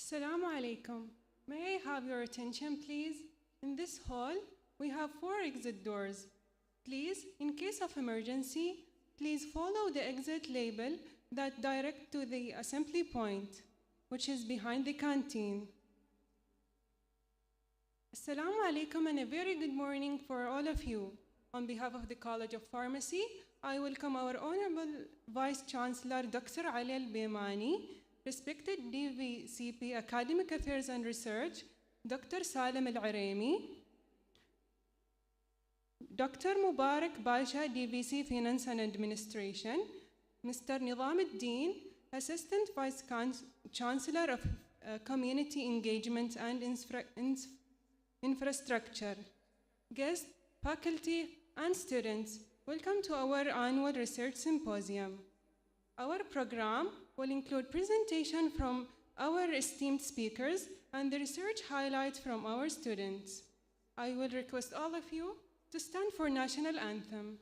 Assalamu alaikum. May I have your attention, please? In this hall, we have 4 exit doors. Please, in case of emergency, please follow the exit label that direct to the assembly point, which is behind the canteen. Assalamu alaikum and a very good morning for all of you. On behalf of the College of Pharmacy, I welcome our Honorable Vice Chancellor Dr. Ali Al-Baymani, respected DVCP Academic Affairs and Research, Dr. Salim Al-Araimi, Dr. Mubarak Basha, DVC Finance and Administration, Mr. Nizam Ad-Din, Assistant Vice Chancellor of Community Engagement and Infrastructure, guests, faculty, and students, welcome to our annual research symposium. Our program will include presentation from our esteemed speakers and the research highlights from our students. I will request all of you to stand for national anthem.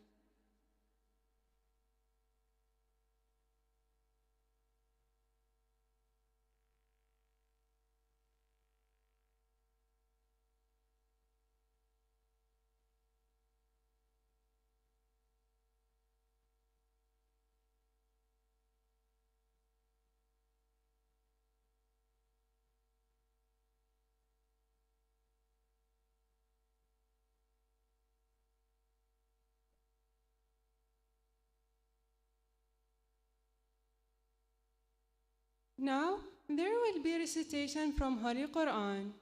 Now, there will be recitation from Holy Quran.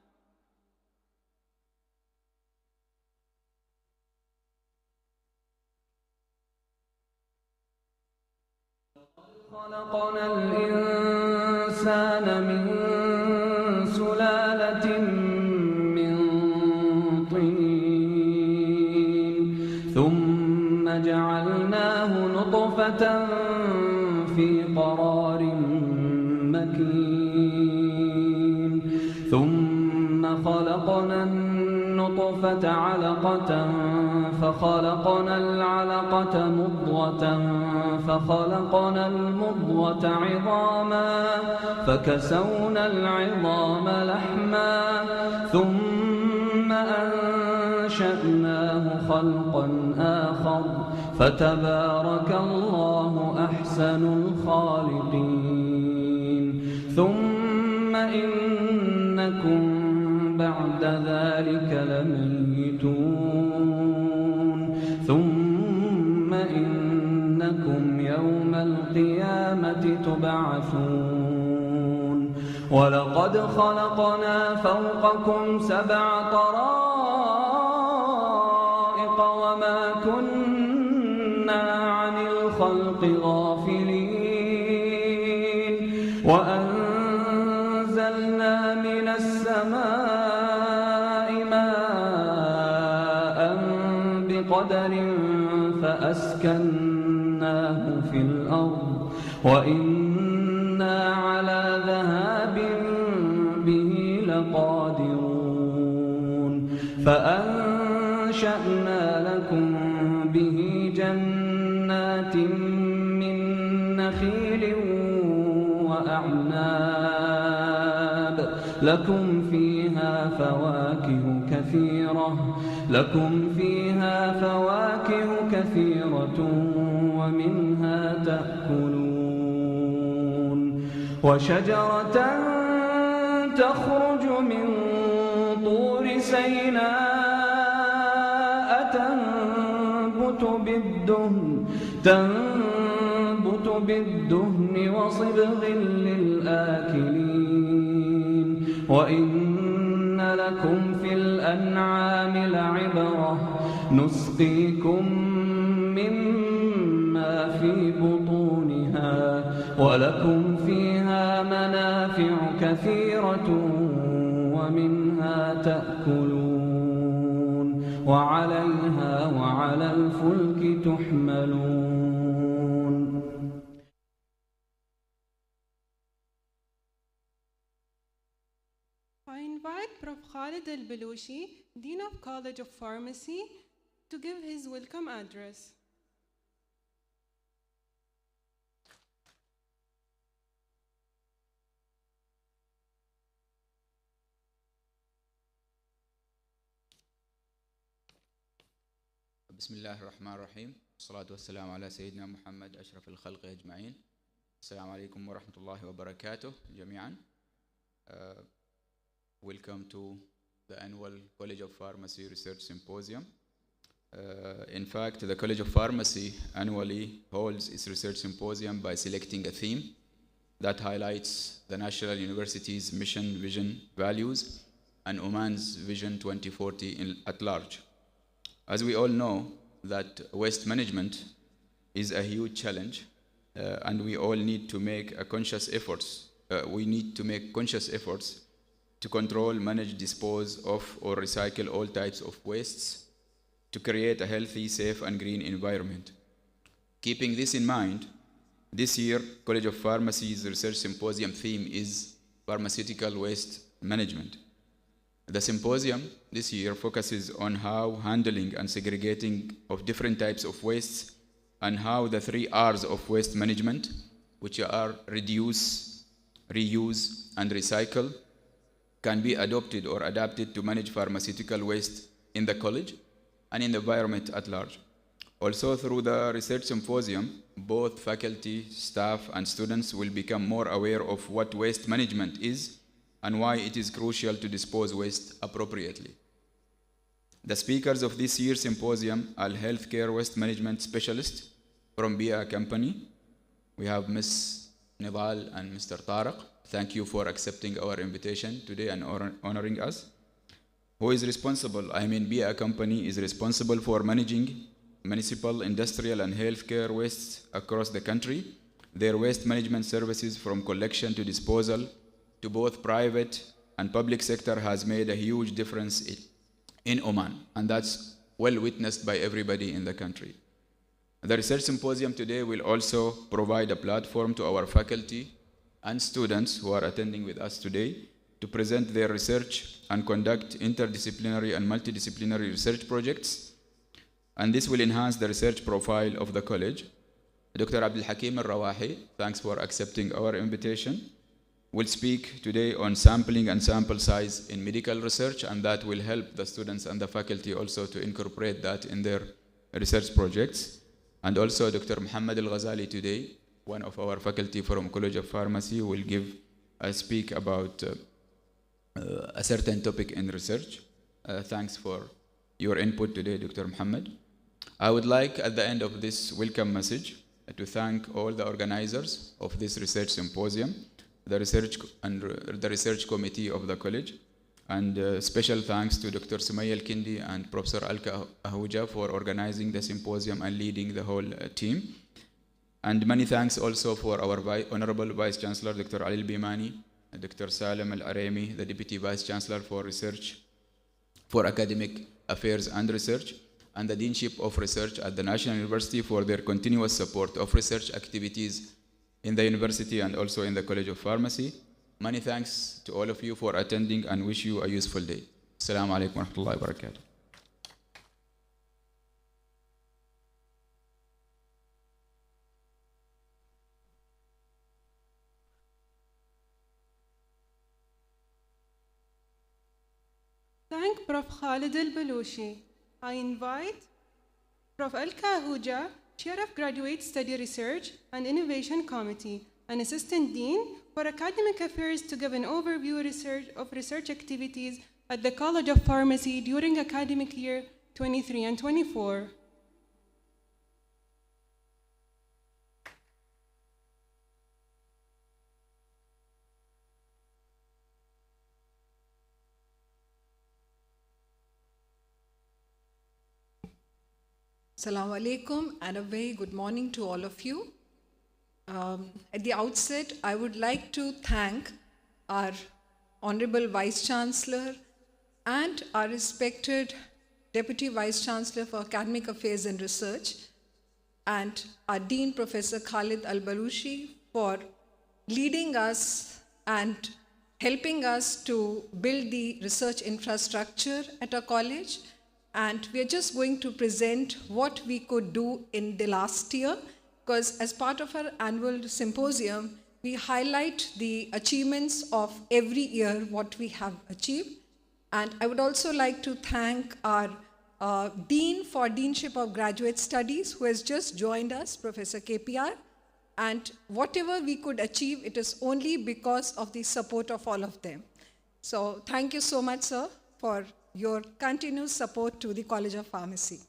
خلقنا الإنسان من سلالة من طين ثم جعلناه نطفة في قرار مكين ثم خلقنا النطفة علقة فخلقنا العلقة مضغة فخلقنا المضغة عظاما فكسونا العظام لحما ثم أنشأناه خلقا آخر فتبارك الله أحسن الخالقين ثم إنكم بعد ذلك لميتون ثم إنكم يوم القيامة تبعثون ولقد خلقنا فوقكم 7 طرائق وما كنا عن الخلق غافلين وأنزلنا من السماء ماء بقدر فأسكناه في الأرض وإنا على ذهاب به لقادرون فأنشأنا لكم به جنات من نخيل وأعناب لكم فيها فواكه كثيرة ومنها تأكلون وشجرة تخرج من طور سيناء تنبت بالدهن وصبغ للآكلين وإن لكم في الأنعام لعبرة نسقيكم مما في بطونها ولكم فيها منافع كثيرة ومنها تأكلون وعليها وعلى الفلك تحملون. I invite Prof. Khalid Al-Balushi, Dean of College of Pharmacy, to give his welcome address. بسم الله الرحمن الرحيم والصلاة والسلام على سيدنا محمد أشرف الخلق أجمعين. السلام عليكم ورحمة الله وبركاته جميعا. Welcome to the annual College of Pharmacy Research Symposium. In fact, the College of Pharmacy annually holds its research symposium by selecting a theme that highlights the National University's mission, vision, values, and Oman's Vision 2040 at large. As we all know, that waste management is a huge challenge, and we all need to make conscious efforts. We need to make conscious efforts to control, manage, dispose of, or recycle all types of wastes to create a healthy, safe, and green environment. Keeping this in mind, this year, College of Pharmacy's Research Symposium theme is Pharmaceutical Waste Management. The symposium this year focuses on how handling and segregating of different types of wastes and how the 3 R's of waste management, which are reduce, reuse, and recycle, can be adopted or adapted to manage pharmaceutical waste in the college and in the environment at large. Also, through the research symposium, both faculty, staff, and students will become more aware of what waste management is and why it is crucial to dispose waste appropriately. The speakers of this year's symposium are healthcare waste management specialists from BIA company. We have Ms. Nidal and Mr. Tariq. Thank you for accepting our invitation today and honoring us. Who is responsible? BIA company is responsible for managing municipal, industrial, and healthcare wastes across the country. Their waste management services from collection to disposal to both private and public sector has made a huge difference in Oman, and that's well witnessed by everybody in the country. The research symposium today will also provide a platform to our faculty and students who are attending with us today to present their research and conduct interdisciplinary and multidisciplinary research projects. And this will enhance the research profile of the college. Dr. Abdul Hakim Al-Rawahi, thanks for accepting our invitation, will speak today on sampling and sample size in medical research, and that will help the students and the faculty also to incorporate that in their research projects. And also Dr. Muhammad Al-Ghazali today, one of our faculty from College of Pharmacy, will speak about a certain topic in research. Thanks for your input today, Dr. Muhammad. I would like, at the end of this welcome message, to thank all the organizers of this research symposium, the research committee of the college, and special thanks to Dr. Sumaya Al-Kindi and Professor Alka Ahuja for organizing the symposium and leading the whole team. And many thanks also for our Honorable Vice Chancellor, Dr. Ali Al-Bimani, Dr. Salim Al-Aremi, the Deputy Vice Chancellor for Academic Affairs and Research, and the Deanship of Research at the National University for their continuous support of research activities in the university and also in the College of Pharmacy. Many thanks to all of you for attending and wish you a useful day. Assalamu alaikum wa rahmatullahi wa barakatuh. Thank Prof. Khalid Al-Balushi. I invite Prof. Alka Ahuja, Chair of Graduate Study Research and Innovation Committee, and Assistant Dean for Academic Affairs, to give an overview of research activities at the College of Pharmacy during academic year 23 and 24. Assalamu alaikum and a very good morning to all of you. At the outset, I would like to thank our Honorable Vice Chancellor and our respected Deputy Vice Chancellor for Academic Affairs and Research, and our Dean Professor Khalid Al-Balushi for leading us and helping us to build the research infrastructure at our college. And we are just going to present what we could do in the last year, because as part of our annual symposium, we highlight the achievements of every year, what we have achieved. And I would also like to thank our Dean for Deanship of Graduate Studies, who has just joined us, Professor KPR. And whatever we could achieve, it is only because of the support of all of them. So thank you so much, sir, for your continuous support to the College of Pharmacy.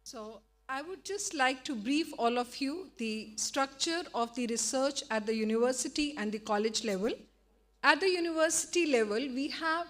So I would just like to brief all of you the structure of the research at the university and the college level. At the university level, we have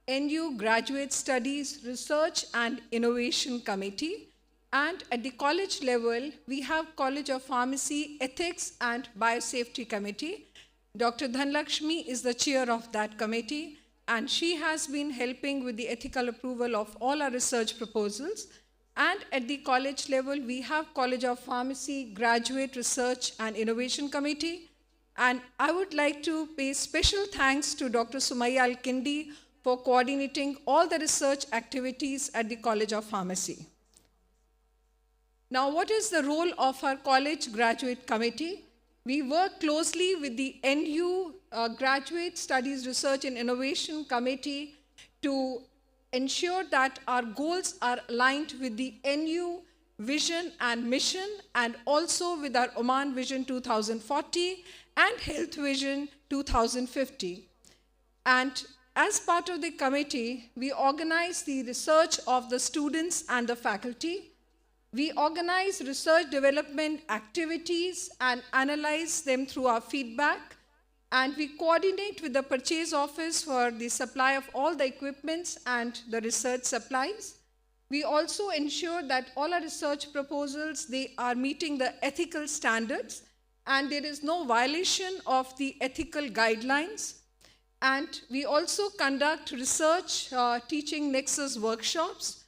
NU Graduate Studies Research and Innovation Committee. And at the college level, we have College of Pharmacy Ethics and Biosafety Committee. Dr. Dhanlakshmi is the chair of that committee, and she has been helping with the ethical approval of all our research proposals. And at the college level, we have College of Pharmacy Graduate Research and Innovation Committee. And I would like to pay special thanks to Dr. Sumaya Al-Kindi for coordinating all the research activities at the College of Pharmacy. Now, what is the role of our College Graduate Committee? We work closely with the NU Graduate Studies Research and Innovation Committee to ensure that our goals are aligned with the NU vision and mission, and also with our Oman Vision 2040 and Health Vision 2050. And as part of the committee, we organize the research of the students and the faculty. We organize research development activities and analyze them through our feedback. And we coordinate with the purchase office for the supply of all the equipments and the research supplies. We also ensure that all our research proposals, they are meeting the ethical standards, and there is no violation of the ethical guidelines. And we also conduct research teaching nexus workshops,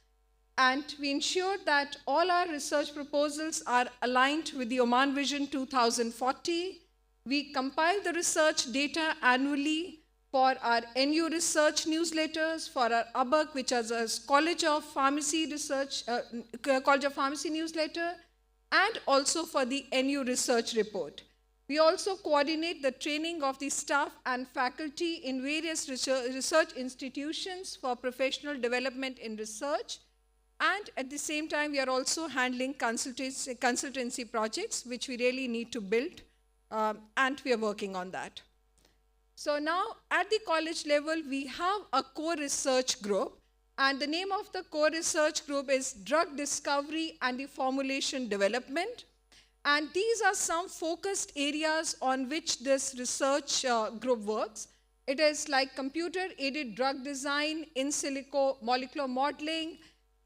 and we ensure that all our research proposals are aligned with the Oman Vision 2040. We compile the research data annually for our NU research newsletters, for our ABAC, which is a College of Pharmacy Research, College of Pharmacy newsletter, and also for the NU research report. We also coordinate the training of the staff and faculty in various research institutions for professional development in research. And at the same time, we are also handling consultancy projects, which we really need to build. And we are working on that. So now at the college level, we have a core research group, and the name of the core research group is Drug Discovery and the Formulation Development. And these are some focused areas on which this research group works. It is like computer-aided drug design, in silico molecular modeling,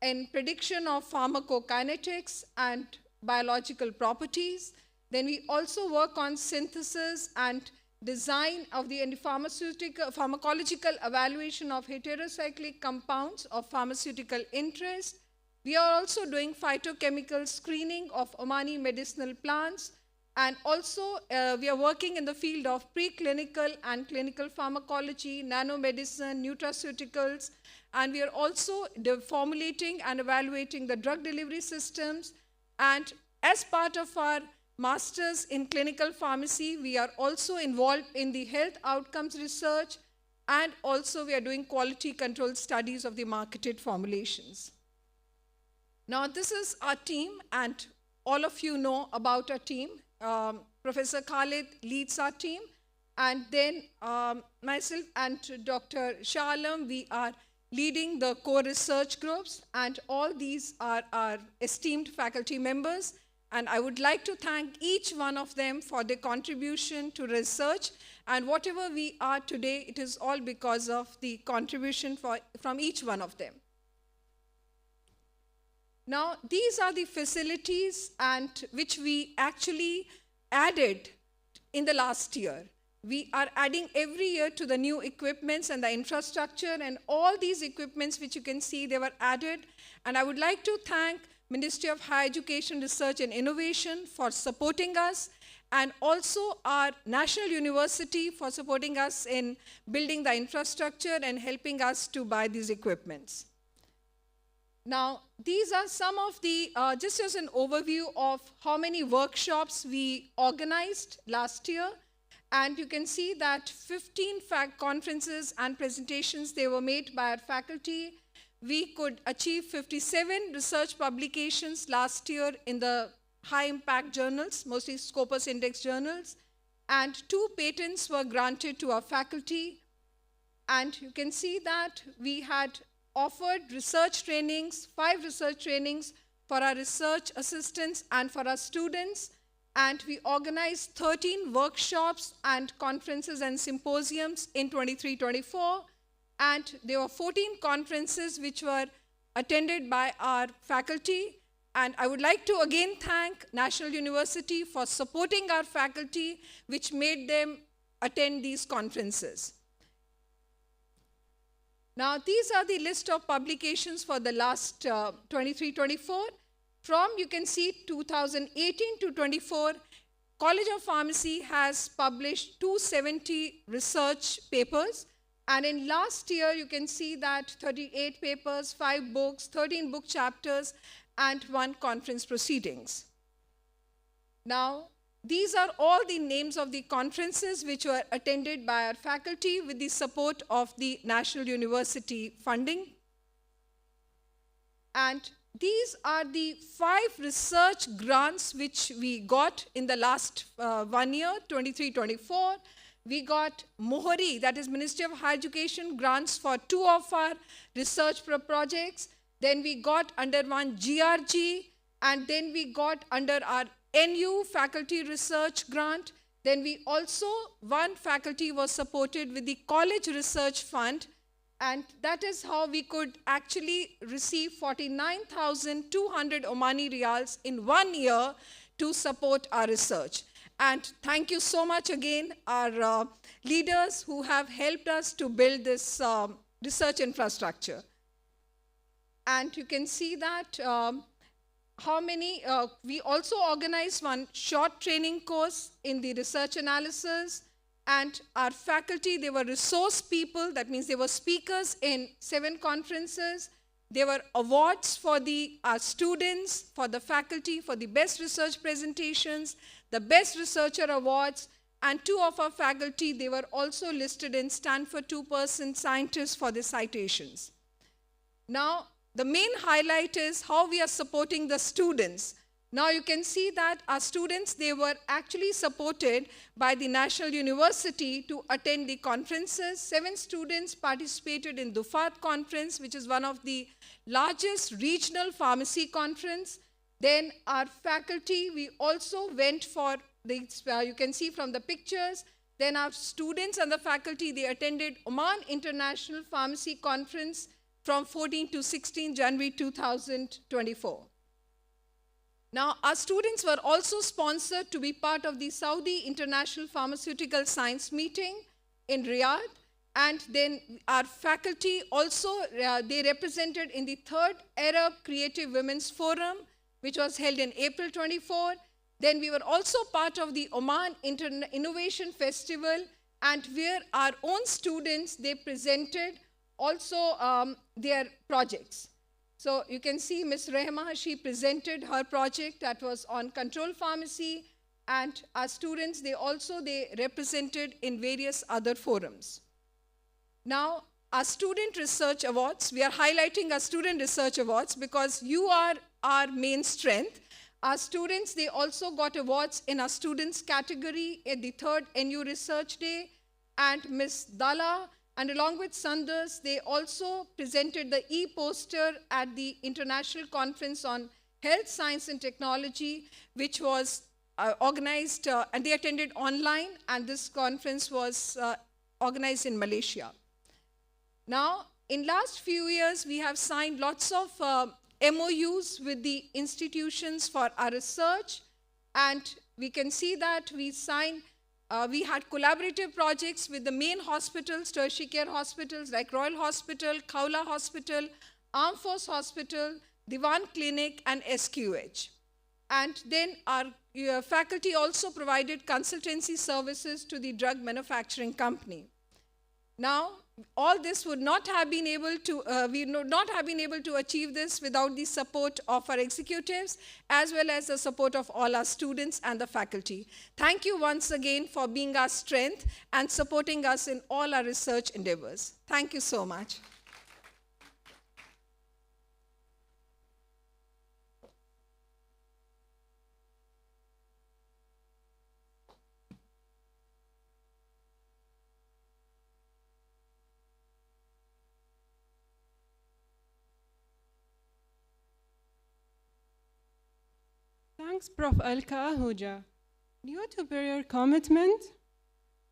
and prediction of pharmacokinetics and biological properties. Then we also work on synthesis and design of the pharmacological evaluation of heterocyclic compounds of pharmaceutical interest. We are also doing phytochemical screening of Omani medicinal plants, and also we are working in the field of preclinical and clinical pharmacology, nanomedicine, nutraceuticals, and we are also formulating and evaluating the drug delivery systems. And as part of our Masters in Clinical Pharmacy, we are also involved in the health outcomes research, and also we are doing quality control studies of the marketed formulations. Now, this is our team, and all of you know about our team. Professor Khalid leads our team, and then myself and Dr. Shah Alam, we are leading the core research groups, and all these are our esteemed faculty members. And I would like to thank each one of them for their contribution to research. And whatever we are today, it is all because of the contribution from each one of them. Now, these are the facilities and which we actually added in the last year. We are adding every year to the new equipments and the infrastructure, and all these equipments which you can see, they were added. And I would like to thank Ministry of Higher Education, Research and Innovation for supporting us. and also our National University for supporting us in building the infrastructure and helping us to buy these equipments. Now, these are some of the, just as an overview of how many workshops we organized last year. And you can see that 15 conferences and presentations, they were made by our faculty. We could achieve 57 research publications last year in the high-impact journals, mostly Scopus Index journals. And 2 patents were granted to our faculty. And you can see that we had offered research trainings, 5 research trainings for our research assistants and for our students. And we organized 13 workshops and conferences and symposiums in 23-24. And there were 14 conferences which were attended by our faculty. And I would like to again thank National University for supporting our faculty, which made them attend these conferences. Now, these are the list of publications for the last 23-24. From, you can see, 2018 to 24, College of Pharmacy has published 270 research papers. And in last year, you can see that 38 papers, 5 books, 13 book chapters, and 1 conference proceedings. Now, these are all the names of the conferences which were attended by our faculty with the support of the National University funding. And these are the 5 research grants which we got in the last 1 year, 23-24. We got Mohari, that is Ministry of Higher Education, grants for 2 of our research projects. Then we got under one GRG, and then we got under our NU faculty research grant. Then we also, 1 faculty was supported with the College Research Fund, and that is how we could actually receive 49,200 Omani Riyals in 1 year to support our research. And thank you so much again, our leaders who have helped us to build this research infrastructure. And you can see that how many, we also organized 1 short training course in the research analysis. And our faculty, they were resource people. That means they were speakers in 7 conferences. There were awards for our students, for the faculty, for the best research presentations, the best researcher awards. And 2 of our faculty, they were also listed in Stanford 2% scientists for the citations. Now, the main highlight is how we are supporting the students. Now you can see that our students, they were actually supported by the National University to attend the conferences. 7 students participated in Dufat conference, which is one of the largest regional pharmacy conference. Then our faculty, we also went for the, you can see from the pictures. Then our students and the faculty, they attended Oman International Pharmacy Conference from 14 to 16 January 2024. Now, our students were also sponsored to be part of the Saudi International Pharmaceutical Science Meeting in Riyadh. And then our faculty also, they represented in the 3rd Arab Creative Women's Forum, which was held in April 24. Then we were also part of the Oman Innovation Festival, and where our own students, they presented also their projects. So you can see Ms. Rehma, she presented her project that was on control pharmacy, and our students, they represented in various other forums. Now, our student research awards, we are highlighting our student research awards because you are our main strength. Our students, they also got awards in our students category at the 3rd NU Research Day, and Ms. Dala, and along with Sanders, they also presented the e-poster at the International Conference on Health, Science and Technology, which was organized, and they attended online, and this conference was organized in Malaysia. Now, in last few years, we have signed lots of MOUs with the institutions for our research, and we can see that we signed we had collaborative projects with the main hospitals, tertiary care hospitals like Royal Hospital, Khawla Hospital, Armed Force Hospital, Diwan Clinic, and SQH. And then our faculty also provided consultancy services to the drug manufacturing company. Now, all this would not have been able to, we would not have been able to achieve this without the support of our executives, as well as the support of all our students and the faculty. Thank you once again for being our strength and supporting us in all our research endeavors. Thank you so much. Thanks, Prof. Alka Ahuja. Due to prior commitment,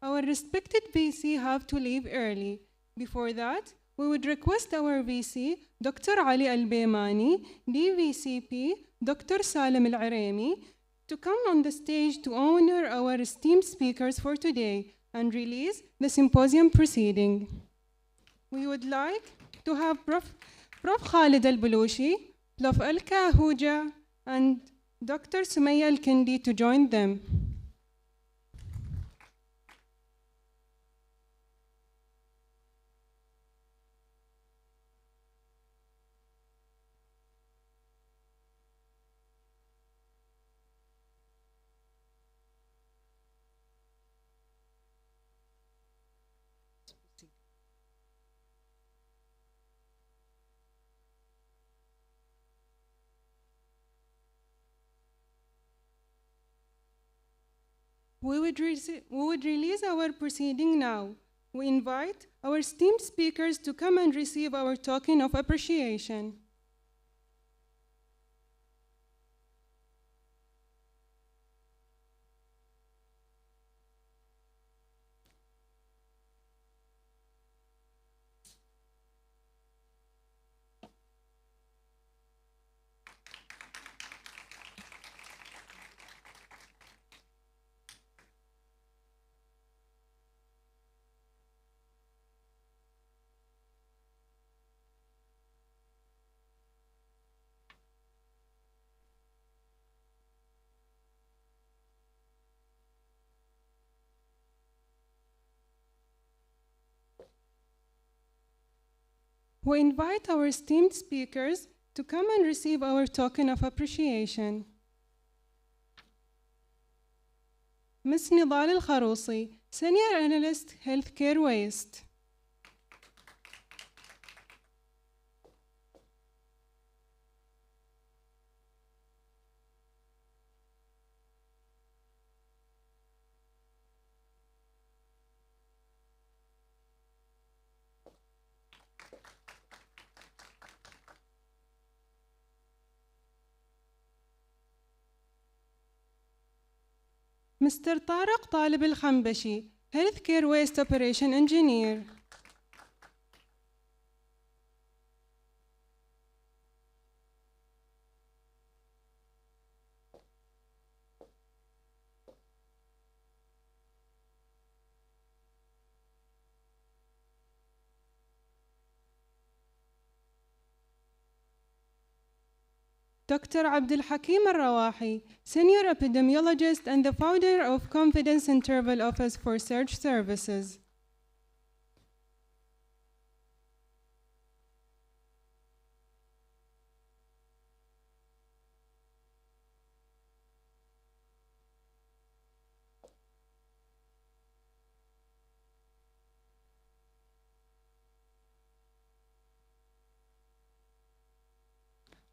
our respected VC have to leave early. Before that, we would request our VC, Dr. Ali Al-Baymani, DVCP, Dr. Salim Al-Aremi, to come on the stage to honor our esteemed speakers for today and release the symposium proceeding. We would like to have Prof. Khalid Al-Bulushi, Prof. Alka Ahuja, and Dr. Sumaya Al-Kindi to join them. We would release our proceeding now. We invite our esteemed speakers to come and receive our token of appreciation. We invite our esteemed speakers to come and receive our token of appreciation. Ms. Nidal Al-Kharousi, Senior Analyst, Healthcare Waste. Mr. Tariq Talib Al-Khambashi, Healthcare Waste Operation Engineer. Dr. Abdul Hakim Al-Rawahi, Senior Epidemiologist and the founder of Confidence Interval Office for Search Services.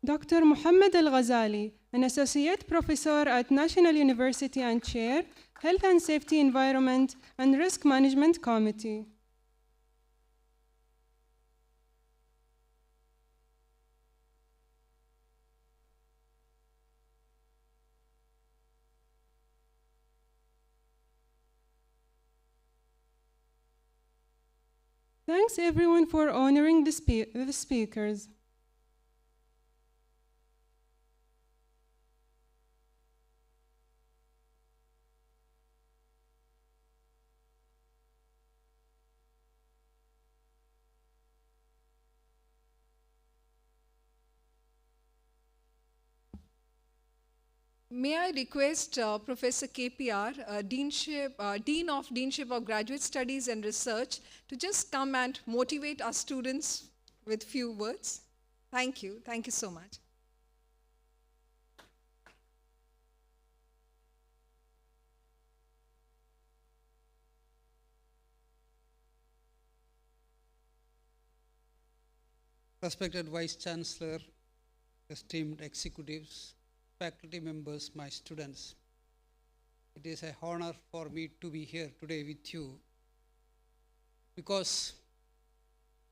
Dr. Muhammad Al-Ghazali, an Associate Professor at National University and Chair, Health and Safety Environment and Risk Management Committee. Thanks everyone for honoring the speakers. May I request Professor KPR, Dean of Deanship of Graduate Studies and Research, to just come and motivate our students with few words? Thank you. Thank you so much. Respected Vice Chancellor, esteemed executives, faculty members, my students, it is an honor for me to be here today with you because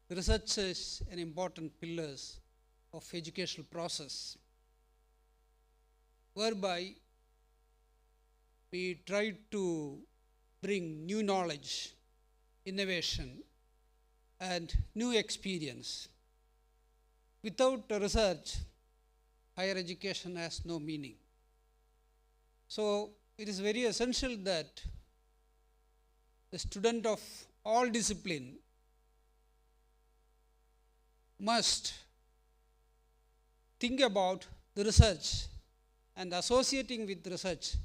research is an important pillar of educational process whereby we try to bring new knowledge, innovation, and new experience. Without research, higher education has no meaning. So it is very essential that the student of all discipline must think about the research and associating with research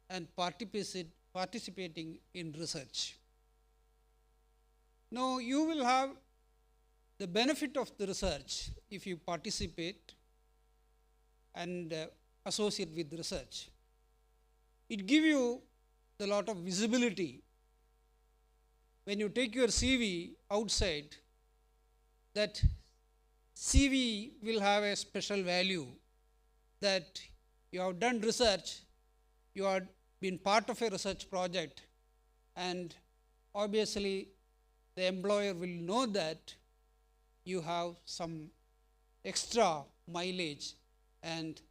and participating in research. Now you will have the benefit of the research if you participate and associate with research. It gives you a lot of visibility. When you take your CV outside, that CV will have a special value that you have done research, you have been part of a research project, and obviously the employer will know that you have some extra mileage and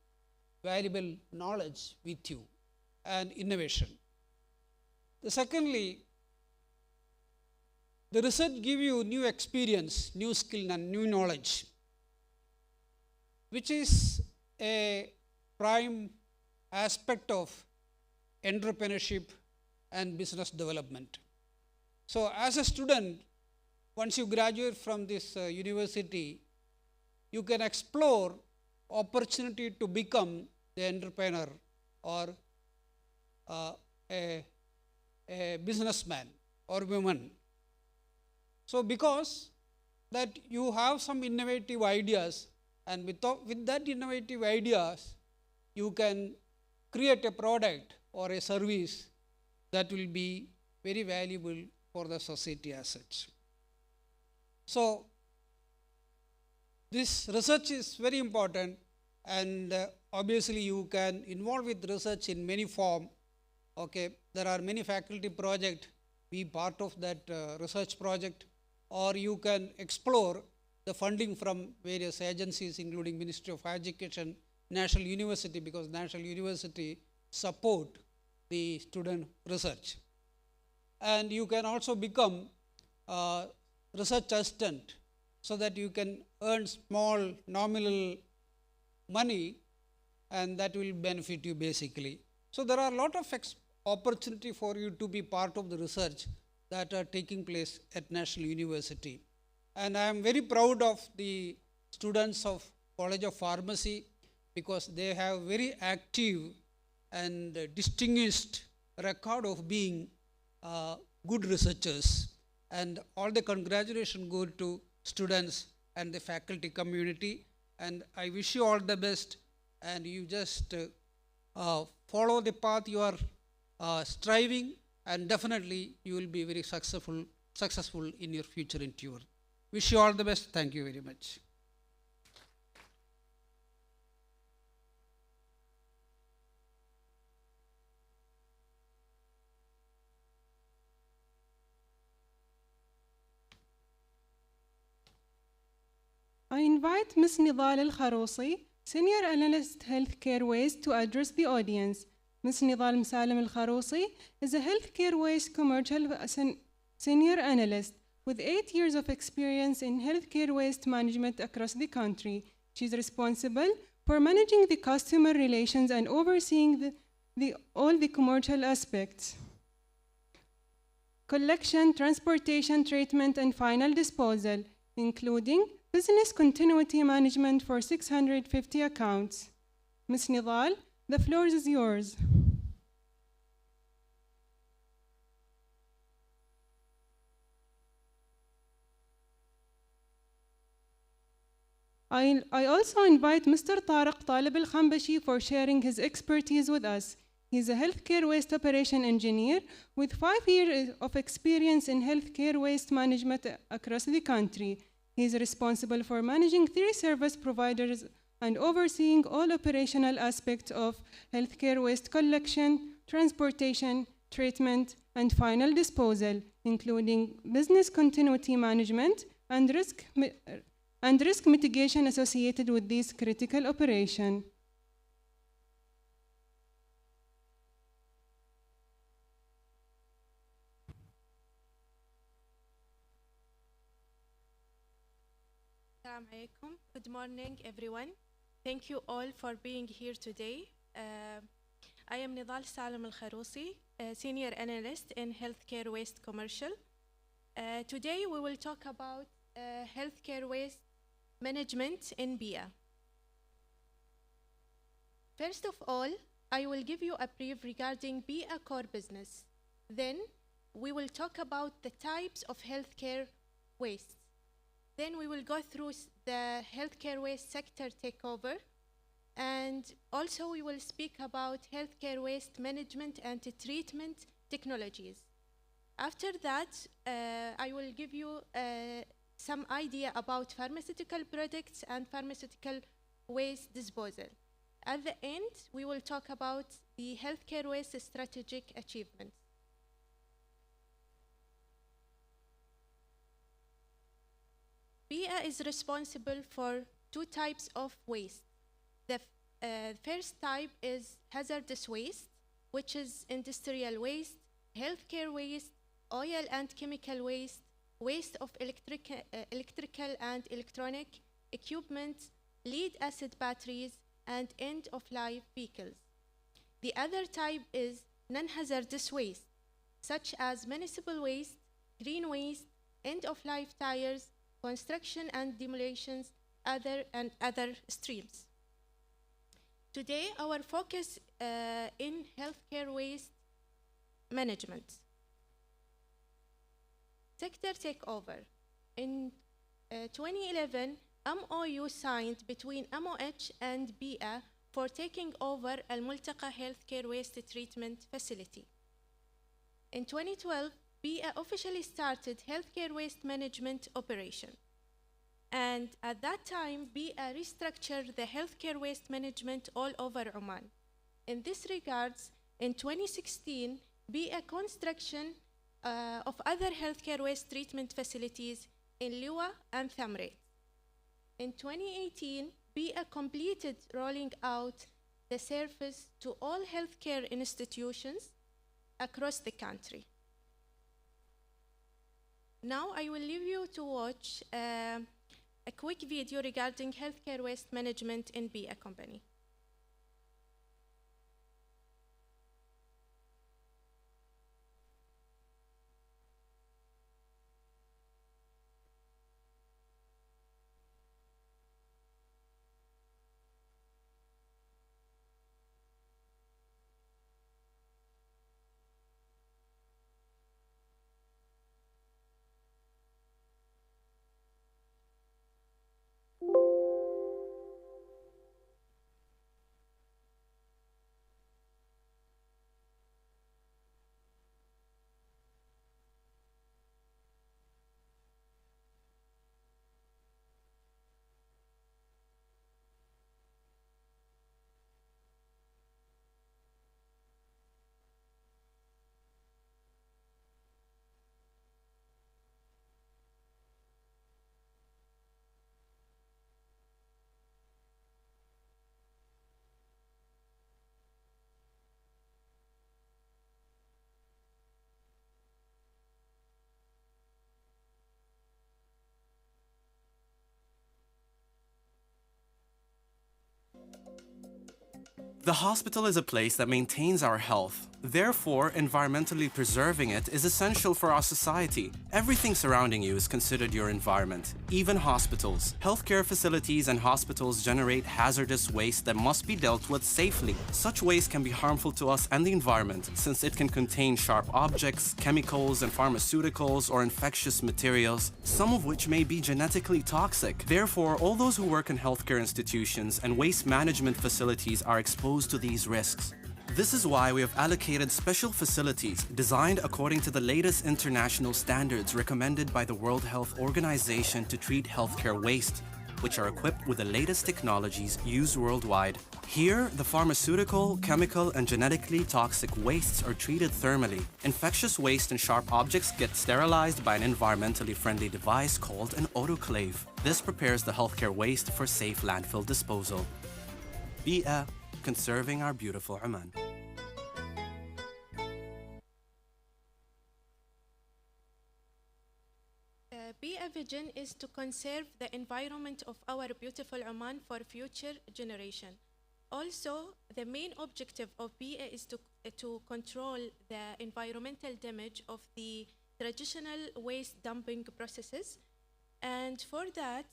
valuable knowledge with you and innovation. Secondly, the research gives you new experience, new skill and new knowledge, which is a prime aspect of entrepreneurship and business development. So as a student, once you graduate from this university, you can explore opportunity to become the entrepreneur or a businessman or woman. So because that you have some innovative ideas, and with that innovative ideas, you can create a product or a service that will be very valuable for the society as such. So this research is very important, and obviously you can involve with research in many form. Okay, there are many faculty projects, be part of that research project, or you can explore the funding from various agencies including Ministry of Education, National University, because National University support the student research. And you can also become research assistant so that you can earn small nominal money, and that will benefit you basically. So there are a lot of opportunity for you to be part of the research that are taking place at National University. And I am very proud of the students of College of Pharmacy because they have very active and distinguished record of being good researchers. And all the congratulations go to students and the faculty community. And I wish you all the best, and you just follow the path you are striving, and definitely you will be very successful in your future endeavor. Wish you all the best. Thank you very much. I invite Ms. Nidal Al-Kharousi, Senior Analyst Healthcare Waste, to address the audience. Ms. Nidal Msalim Al-Kharousi is a healthcare waste commercial senior analyst with 8 years of experience in healthcare waste management across the country. She is responsible for managing the customer relations and overseeing all the commercial aspects: collection, transportation, treatment, and final disposal, including business continuity management for 650 accounts. Ms. Nidal The floor is yours. I also invite Mr. Tariq Talib Al-Khambashi for sharing his expertise with us. He's a healthcare waste operation engineer with 5 years of experience in healthcare waste management across the country. He's responsible for managing 3 service providers and overseeing all operational aspects of healthcare waste collection, transportation, treatment, and final disposal, including business continuity management and risk mitigation associated with this critical operation. Assalamu alaikum. Good morning, everyone. Thank you all for being here today. I am Nidal Salam Al-Kharousi, Senior Analyst in Healthcare Waste Commercial. Today we will talk about healthcare waste management in BIA. First of all, I will give you a brief regarding BIA core business. Then we will talk about the types of healthcare waste. Then we will go through the healthcare waste sector takeover, and also we will speak about healthcare waste management and treatment technologies. After that, I will give you some idea about pharmaceutical products and pharmaceutical waste disposal. At the end, we will talk about the healthcare waste strategic achievements. BIA is responsible for 2 types of waste. The first type is hazardous waste, which is industrial waste, healthcare waste, oil and chemical waste, waste of electrical and electronic equipment, lead-acid batteries, and end-of-life vehicles. The other type is non-hazardous waste, such as municipal waste, green waste, end-of-life tires, construction and demolitions, other streams. Today, our focus in healthcare waste management. Sector takeover. In 2011, MOU signed between MOH and BIA for taking over Al-Multaqa Healthcare Waste Treatment Facility. In 2012, BIA officially started healthcare waste management operation. And at that time, BIA restructured the healthcare waste management all over Oman. In this regards, in 2016, BIA construction of other healthcare waste treatment facilities in Liwa and Thamre. In 2018, BIA completed rolling out the service to all healthcare institutions across the country. Now I will leave you to watch a quick video regarding healthcare waste management in BIA company. The hospital is a place that maintains our health. Therefore, environmentally preserving it is essential for our society. Everything surrounding you is considered your environment, even hospitals. Healthcare facilities and hospitals generate hazardous waste that must be dealt with safely. Such waste can be harmful to us and the environment, since it can contain sharp objects, chemicals and pharmaceuticals, or infectious materials, some of which may be genetically toxic. Therefore, all those who work in healthcare institutions and waste management facilities are exposed to these risks. This is why we have allocated special facilities designed according to the latest international standards recommended by the World Health Organization to treat healthcare waste, which are equipped with the latest technologies used worldwide. Here, the pharmaceutical, chemical, and genetically toxic wastes are treated thermally. Infectious waste and sharp objects get sterilized by an environmentally friendly device called an autoclave. This prepares the healthcare waste for safe landfill disposal. BIA, conserving our beautiful Oman. BIA vision is to conserve the environment of our beautiful Oman for future generation. Also, the main objective of BIA is to control the environmental damage of the traditional waste dumping processes. And for that,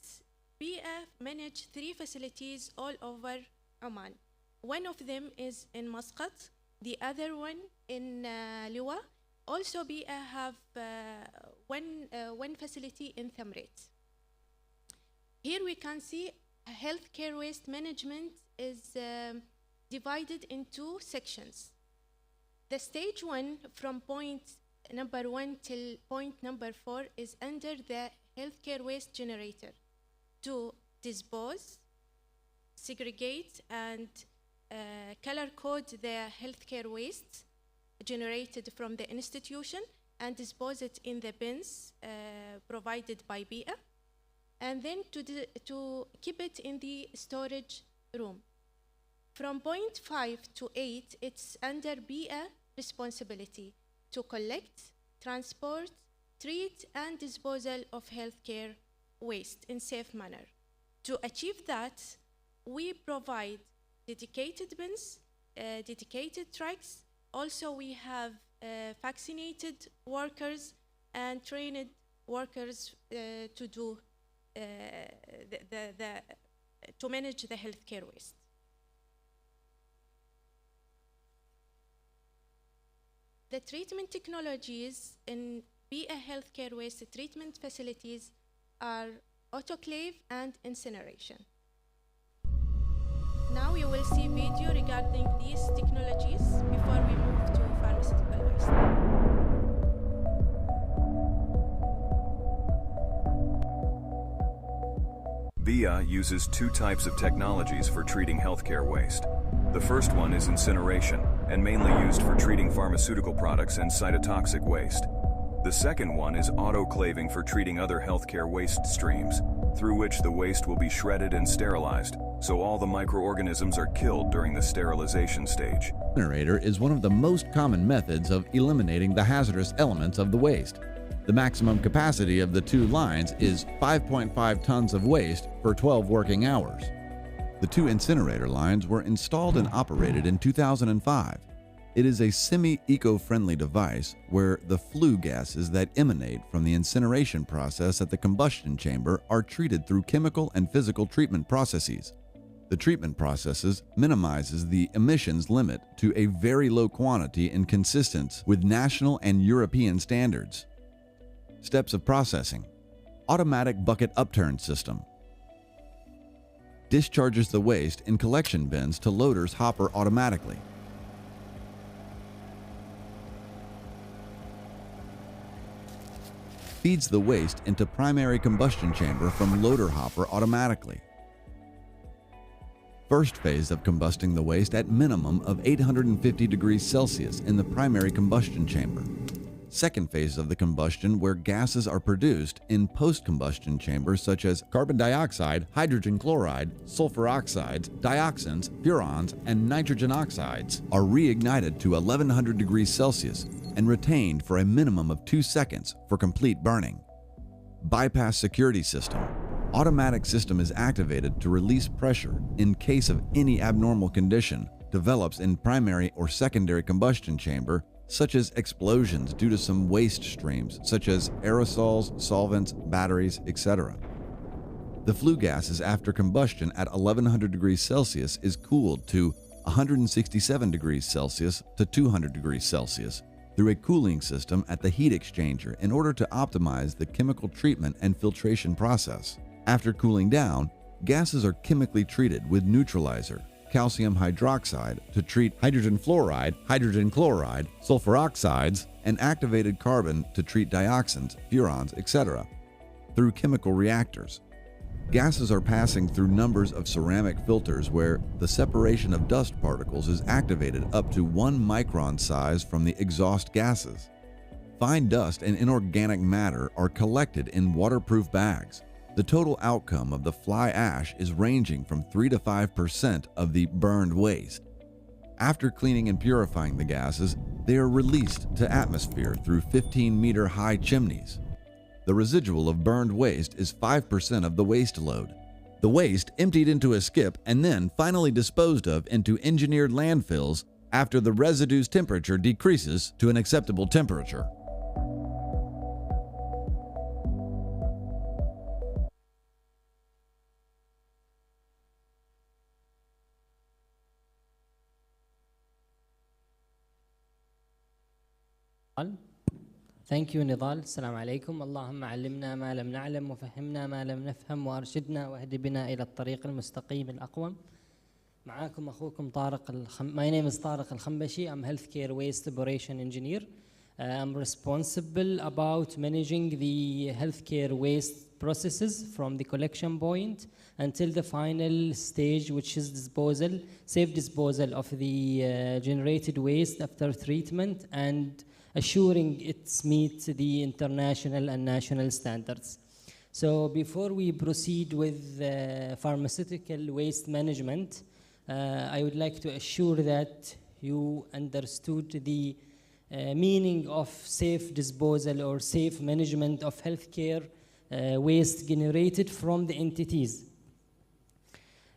BIA manage 3 facilities all over Oman. One of them is in Muscat, the other one in Liwa. Also, BIA have one facility in Thamret. Here we can see healthcare waste management is divided in 2 sections. The stage 1 from point number 1 till point number 4 is under the healthcare waste generator to dispose, segregate, and color code the healthcare waste generated from the institution and dispose it in the bins provided by BIA, and then to keep it in the storage room. From point 5 to 8, it's under BIA responsibility to collect, transport, treat, and disposal of healthcare waste in safe manner. To achieve that, we provide dedicated bins, dedicated trucks. Also, we have vaccinated workers and trained workers to do to manage the healthcare waste. The treatment technologies in BIA healthcare waste treatment facilities are autoclave and incineration. Now you will see video regarding these technologies before we move to pharmaceutical waste. BIA uses 2 types of technologies for treating healthcare waste. The first one is incineration, and mainly used for treating pharmaceutical products and cytotoxic waste. The second one is autoclaving for treating other healthcare waste streams, through which the waste will be shredded and sterilized, so all the microorganisms are killed during the sterilization stage. Incinerator is one of the most common methods of eliminating the hazardous elements of the waste. The maximum capacity of the 2 lines is 5.5 tons of waste for 12 working hours. The 2 incinerator lines were installed and operated in 2005. It is a semi-eco-friendly device where the flue gases that emanate from the incineration process at the combustion chamber are treated through chemical and physical treatment processes. The treatment processes minimizes the emissions limit to a very low quantity in consistence with national and European standards. Steps of processing. Automatic bucket upturn system. Discharges the waste in collection bins to loader's hopper automatically. Feeds the waste into primary combustion chamber from loader hopper automatically. First phase of combusting the waste at minimum of 850 degrees Celsius in the primary combustion chamber. Second phase of the combustion where gases are produced in post-combustion chambers such as carbon dioxide, hydrogen chloride, sulfur oxides, dioxins, furans, and nitrogen oxides are reignited to 1100 degrees Celsius and retained for a minimum of 2 seconds for complete burning. Bypass security system. Automatic system is activated to release pressure in case of any abnormal condition develops in primary or secondary combustion chamber, such as explosions due to some waste streams, such as aerosols, solvents, batteries, etc. The flue gases after combustion at 1100 degrees Celsius is cooled to 167 degrees Celsius to 200 degrees Celsius through a cooling system at the heat exchanger in order to optimize the chemical treatment and filtration process. After cooling down, gases are chemically treated with neutralizer, calcium hydroxide to treat hydrogen fluoride, hydrogen chloride, sulfur oxides, and activated carbon to treat dioxins, furans, etc. through chemical reactors. Gases are passing through numbers of ceramic filters where the separation of dust particles is activated up to 1 micron size from the exhaust gases. Fine dust and inorganic matter are collected in waterproof bags. The total outcome of the fly ash is ranging from 3 to 5% of the burned waste. After cleaning and purifying the gases, they are released to atmosphere through 15-meter high chimneys. The residual of burned waste is 5% of the waste load. The waste emptied into a skip and then finally disposed of into engineered landfills after the residue's temperature decreases to an acceptable temperature. Thank you نضال. السلام عليكم. اللهم علمنا ما لم نعلم وفهمنا ما لم نفهم وأرشدنا واهد بنا إلى الطريق المستقيم الأقوم. معاكم أخوكم طارق My name is طارق الخنبشي. I'm healthcare waste operation engineer. I'm responsible about managing the healthcare waste processes from the collection point until the final stage, which is disposal, safe disposal of the generated waste after treatment and assuring it meets the international and national standards. So before we proceed with pharmaceutical waste management, I would like to assure that you understood the meaning of safe disposal or safe management of healthcare waste generated from the entities.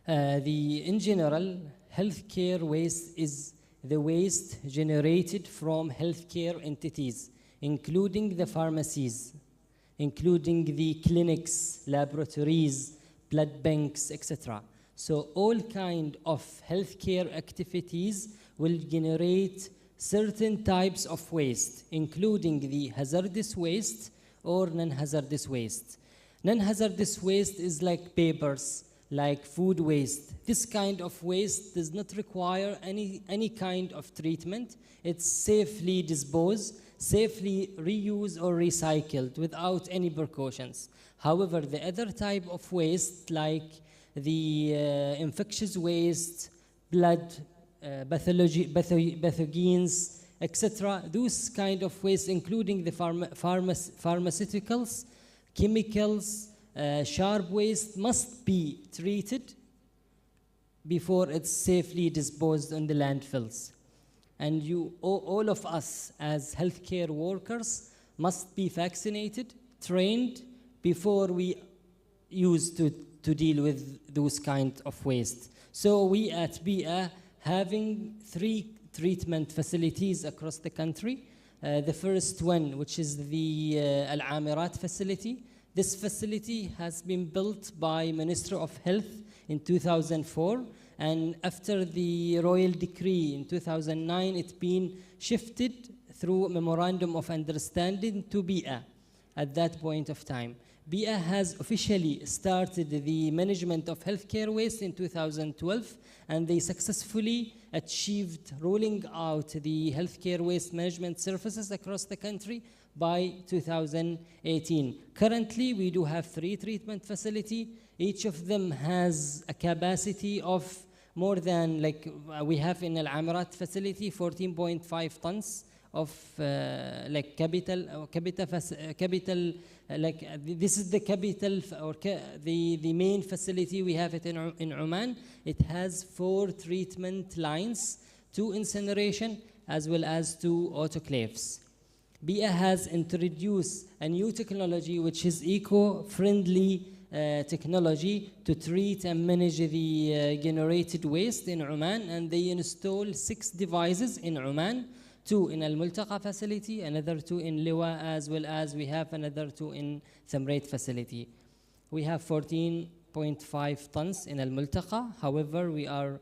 In general, healthcare waste is the waste generated from healthcare entities, including the pharmacies, including the clinics, laboratories, blood banks, etc. So all kind of healthcare activities will generate certain types of waste, including the hazardous waste or non-hazardous waste. Non-hazardous waste is like papers, like food waste. This kind of waste does not require any kind of treatment. It's safely disposed, safely reused or recycled without any precautions. However, the other type of waste, like the infectious waste, blood, pathogens, etc., those kind of waste, including the pharmaceuticals, chemicals, sharp waste, must be treated before it's safely disposed in the landfills. And all of us as healthcare workers must be vaccinated, trained before we use to deal with those kind of waste. So we at BIA having 3 treatment facilities across the country. The first one, which is the Al-Amirat facility. This facility has been built by Ministry of Health in 2004, and after the royal decree in 2009, it's been shifted through Memorandum of Understanding to BIA at that point of time. BIA has officially started the management of healthcare waste in 2012, and they successfully achieved rolling out the healthcare waste management services across the country by 2018. Currently, we do have 3 treatment facilities. Each of them has a capacity of more than, we have in Al-Amirat facility 14.5 tons of capital, this is the capital, or the main facility we have it in Oman. It has 4 treatment lines, 2 incineration, as well as 2 autoclaves. BIA has introduced a new technology which is eco-friendly technology to treat and manage the generated waste in Oman, and they install 6 devices in Oman, 2 in Al-Multaqa facility, another 2 in Liwa, as well as we have another 2 in Thamreit facility. We have 14.5 tons in Al-Multaqa. However, we are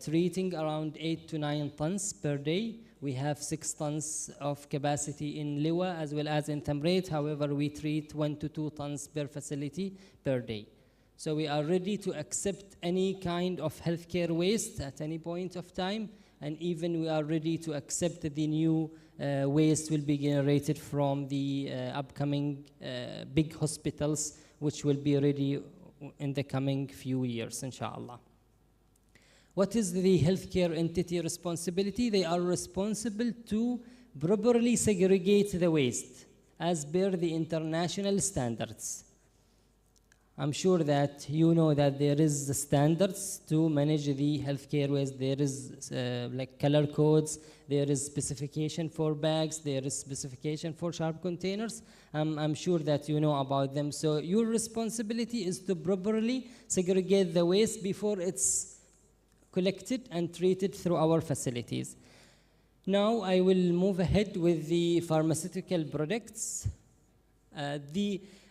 treating around 8 to 9 tons per day. We have 6 tons of capacity in Liwa as well as in Thamreit. However, we treat 1 to 2 tons per facility per day. So we are ready to accept any kind of healthcare waste at any point of time, and even we are ready to accept the new waste will be generated from the upcoming big hospitals, which will be ready in the coming few years, inshallah. What is the healthcare entity responsibility? They are responsible to properly segregate the waste as per the international standards. I'm sure that you know that there is the standards to manage the healthcare waste. There is like color codes, there is specification for bags, there is specification for sharp containers. I'm sure that you know about them. So your responsibility is to properly segregate the waste before it's collected and treated through our facilities. Now I will move ahead with the pharmaceutical products.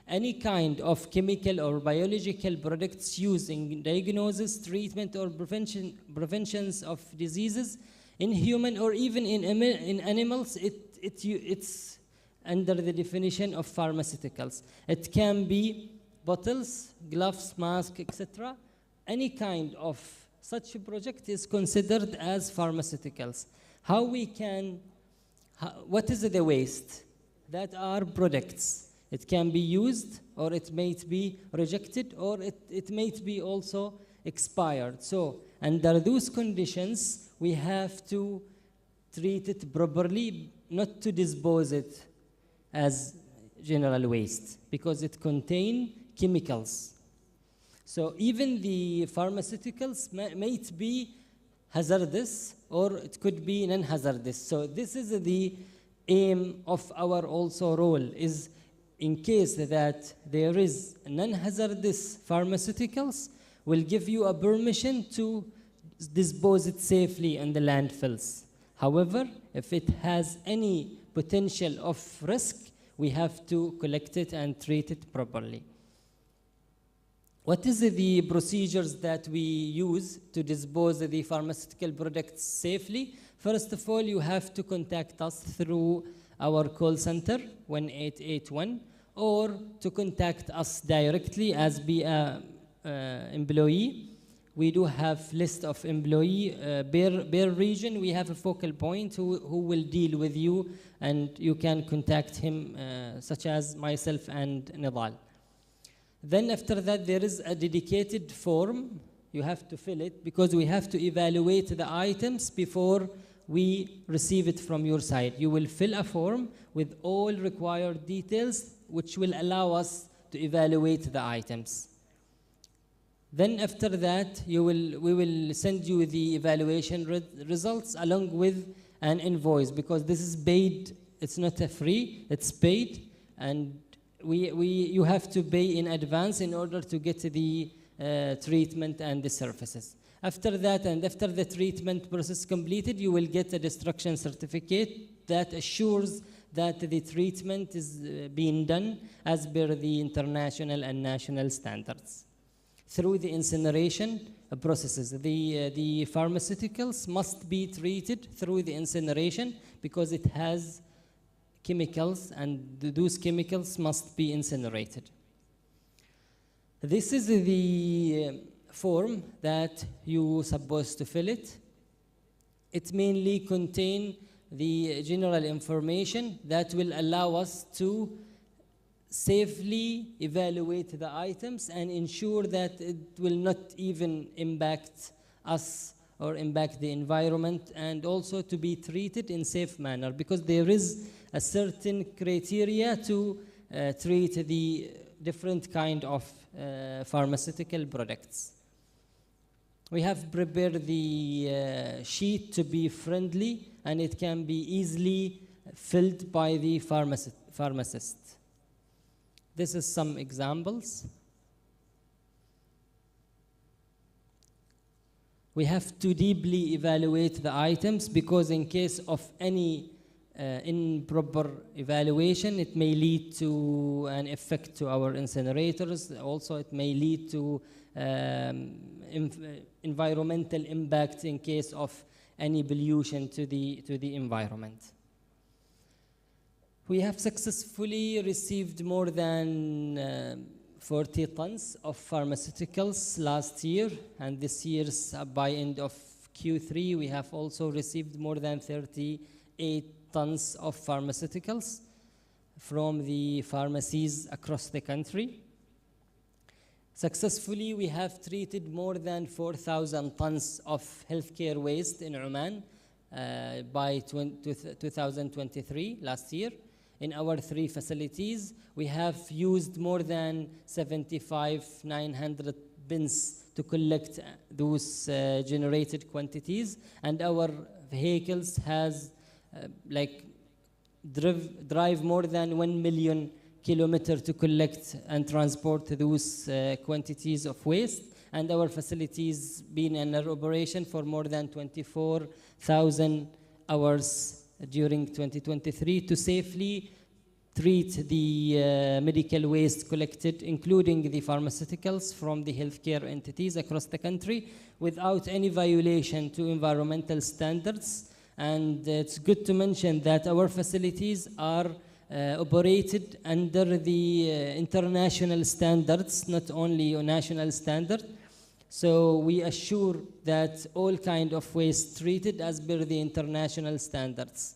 Any kind of chemical or biological products used in diagnosis, treatment, or preventions of diseases in human or even in animals, it's under the definition of pharmaceuticals. It can be bottles, gloves, masks, etc. Any kind of such a project is considered as pharmaceuticals. What is the waste? That are products. It can be used, or it may be rejected, or it may be also expired. So under those conditions, we have to treat it properly, not to dispose it as general waste, because it contains chemicals. So even the pharmaceuticals may be hazardous, or it could be non-hazardous. So this is the aim of our also role, is in case that there is non-hazardous pharmaceuticals, will give you a permission to dispose it safely in the landfills. However, if it has any potential of risk, we have to collect it and treat it properly. What is the procedures that we use to dispose of the pharmaceutical products safely? First of all, you have to contact us through our call center, 1881, or to contact us directly as be an employee. We do have list of employee per region. We have a focal point who will deal with you, and you can contact him, such as myself and Nidal. Then after that, there is a dedicated form. You have to fill it because we have to evaluate the items before we receive it from your side. You will fill a form with all required details, which will allow us to evaluate the items. Then after that, we will send you the evaluation results along with an invoice, because this is paid. It's not a free, it's paid, and you have to pay in advance in order to get the treatment and the services. After that, and after the treatment process completed, you will get a destruction certificate that assures that the treatment is being done as per the international and national standards. Through the incineration processes, the pharmaceuticals must be treated through the incineration because it has chemicals, and those chemicals must be incinerated. This is the form that you're supposed to fill it. It mainly contains the general information that will allow us to safely evaluate the items and ensure that it will not even impact us or impact the environment, and also to be treated in safe manner, because there is a certain criteria to treat the different kind of pharmaceutical products. We have prepared the sheet to be friendly, and it can be easily filled by the pharmacist. This is some examples. We have to deeply evaluate the items, because in case of any improper evaluation, it may lead to an effect to our incinerators. Also, it may lead to environmental impact in case of any pollution to the environment. We have successfully received more than 40 tons of pharmaceuticals last year, and this year's by end of Q3 we have also received more than 38 tons of pharmaceuticals from the pharmacies across the country. Successfully, we have treated more than 4,000 tons of healthcare waste in Oman by 2023, last year. In our 3 facilities, we have used more than 75,900 bins to collect those generated quantities, and our vehicles has drive more than 1 million kilometers to collect and transport those quantities of waste, and our facilities been in operation for more than 24,000 hours during 2023 to safely treat the medical waste collected, including the pharmaceuticals from the healthcare entities across the country, without any violation to environmental standards. And it's good to mention that our facilities are operated under the international standards, not only a national standard. So we assure that all kind of waste treated as per the international standards.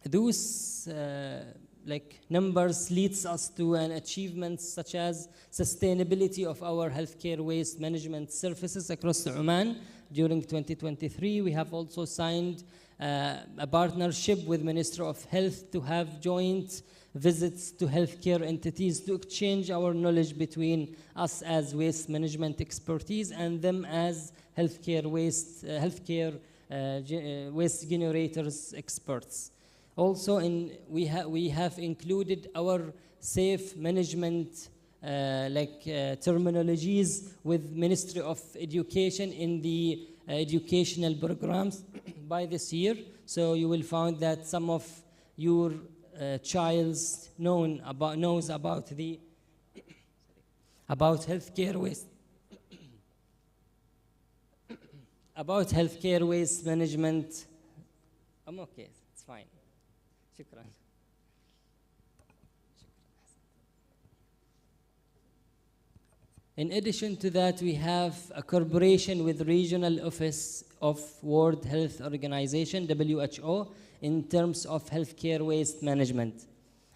Those numbers leads us to an achievements such as sustainability of our healthcare waste management services across Oman. During 2023, we have also signed a partnership with Ministry of Health to have joint visits to healthcare entities to exchange our knowledge between us as waste management expertise and them as healthcare waste generators experts. Also, we have included our safe management terminologies with Ministry of Education in the educational programs by this year. So you will find that some of your childs knows about healthcare waste about healthcare waste management. I'm okay, it's fine. Shukran. In addition to that, we have a collaboration with Regional Office of World Health Organization, WHO, in terms of healthcare waste management.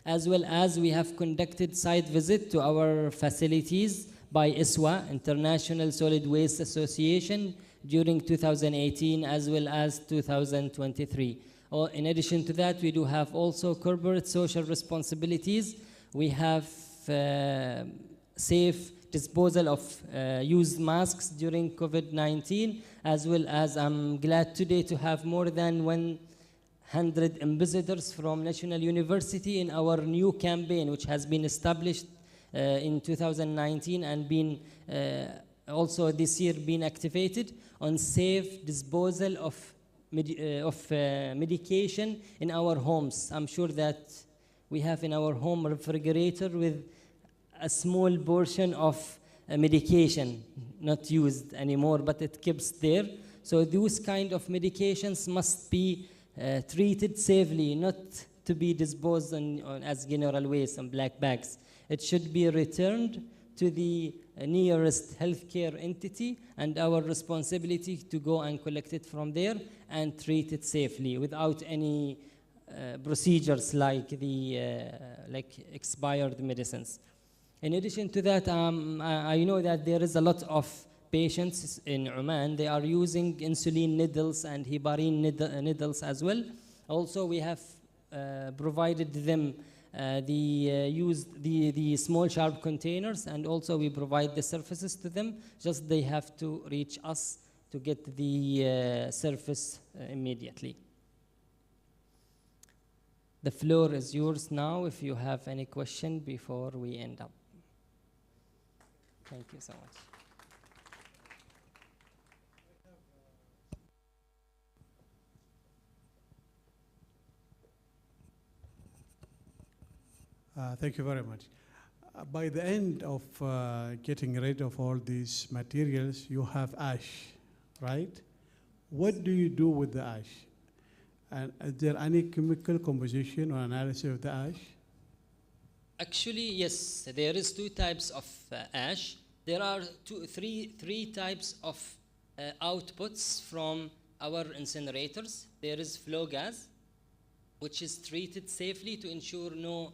As well as we have conducted site visit to our facilities by ISWA, International Solid Waste Association, during 2018 as well as 2023. In addition to that, we do have also corporate social responsibilities. We have safe disposal of used masks during COVID-19, as well as I'm glad today to have more than 100 ambassadors from National University in our new campaign, which has been established in 2019 and been also this year been activated on safe disposal of medication in our homes. I'm sure that we have in our home refrigerator with a small portion of medication not used anymore, but it keeps there. So those kind of medications must be treated safely, not to be disposed as general waste and black bags. It should be returned to the nearest healthcare entity, and our responsibility to go and collect it from there and treat it safely without any procedures like the expired medicines. In addition to that, I know that there is a lot of patients in Oman. They are using insulin needles and heparin needles as well. Also, we have provided them the small sharp containers, and also we provide the surfaces to them. Just they have to reach us to get the surface immediately. The floor is yours now if you have any question before we end up. Thank you so much. Thank you very much. By the end of getting rid of all these materials, you have ash, right? What do you do with the ash? And is there any chemical composition or analysis of the ash? Actually, yes, there is two types of ash. There are three types of outputs from our incinerators. There is flow gas, which is treated safely to ensure no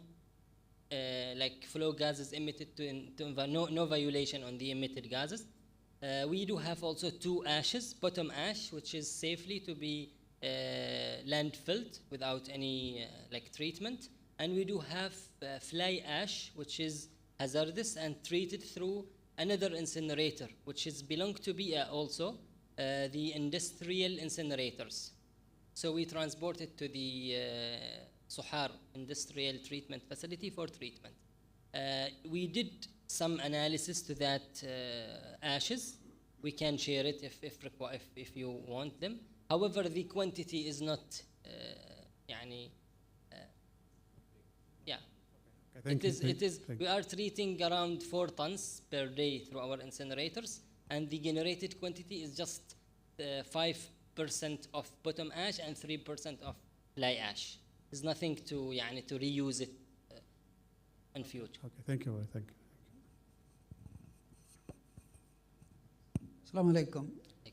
like flow gases emitted no violation on the emitted gases. We do have also two ashes, bottom ash, which is safely to be landfilled without any like treatment, and we do have fly ash, which is hazardous and treated through another incinerator, which is belong to BIA also, the industrial incinerators. So we transport it to the Suhar Industrial Treatment Facility for treatment. We did some analysis to that ashes. We can share it if you want them. However, the quantity is not we are treating around 4 tons per day through our incinerators, and the generated quantity is just 5% of bottom ash and 3% of fly ash. There's nothing to reuse it in future. Okay, thank you. Thank you. Assalamu alaikum.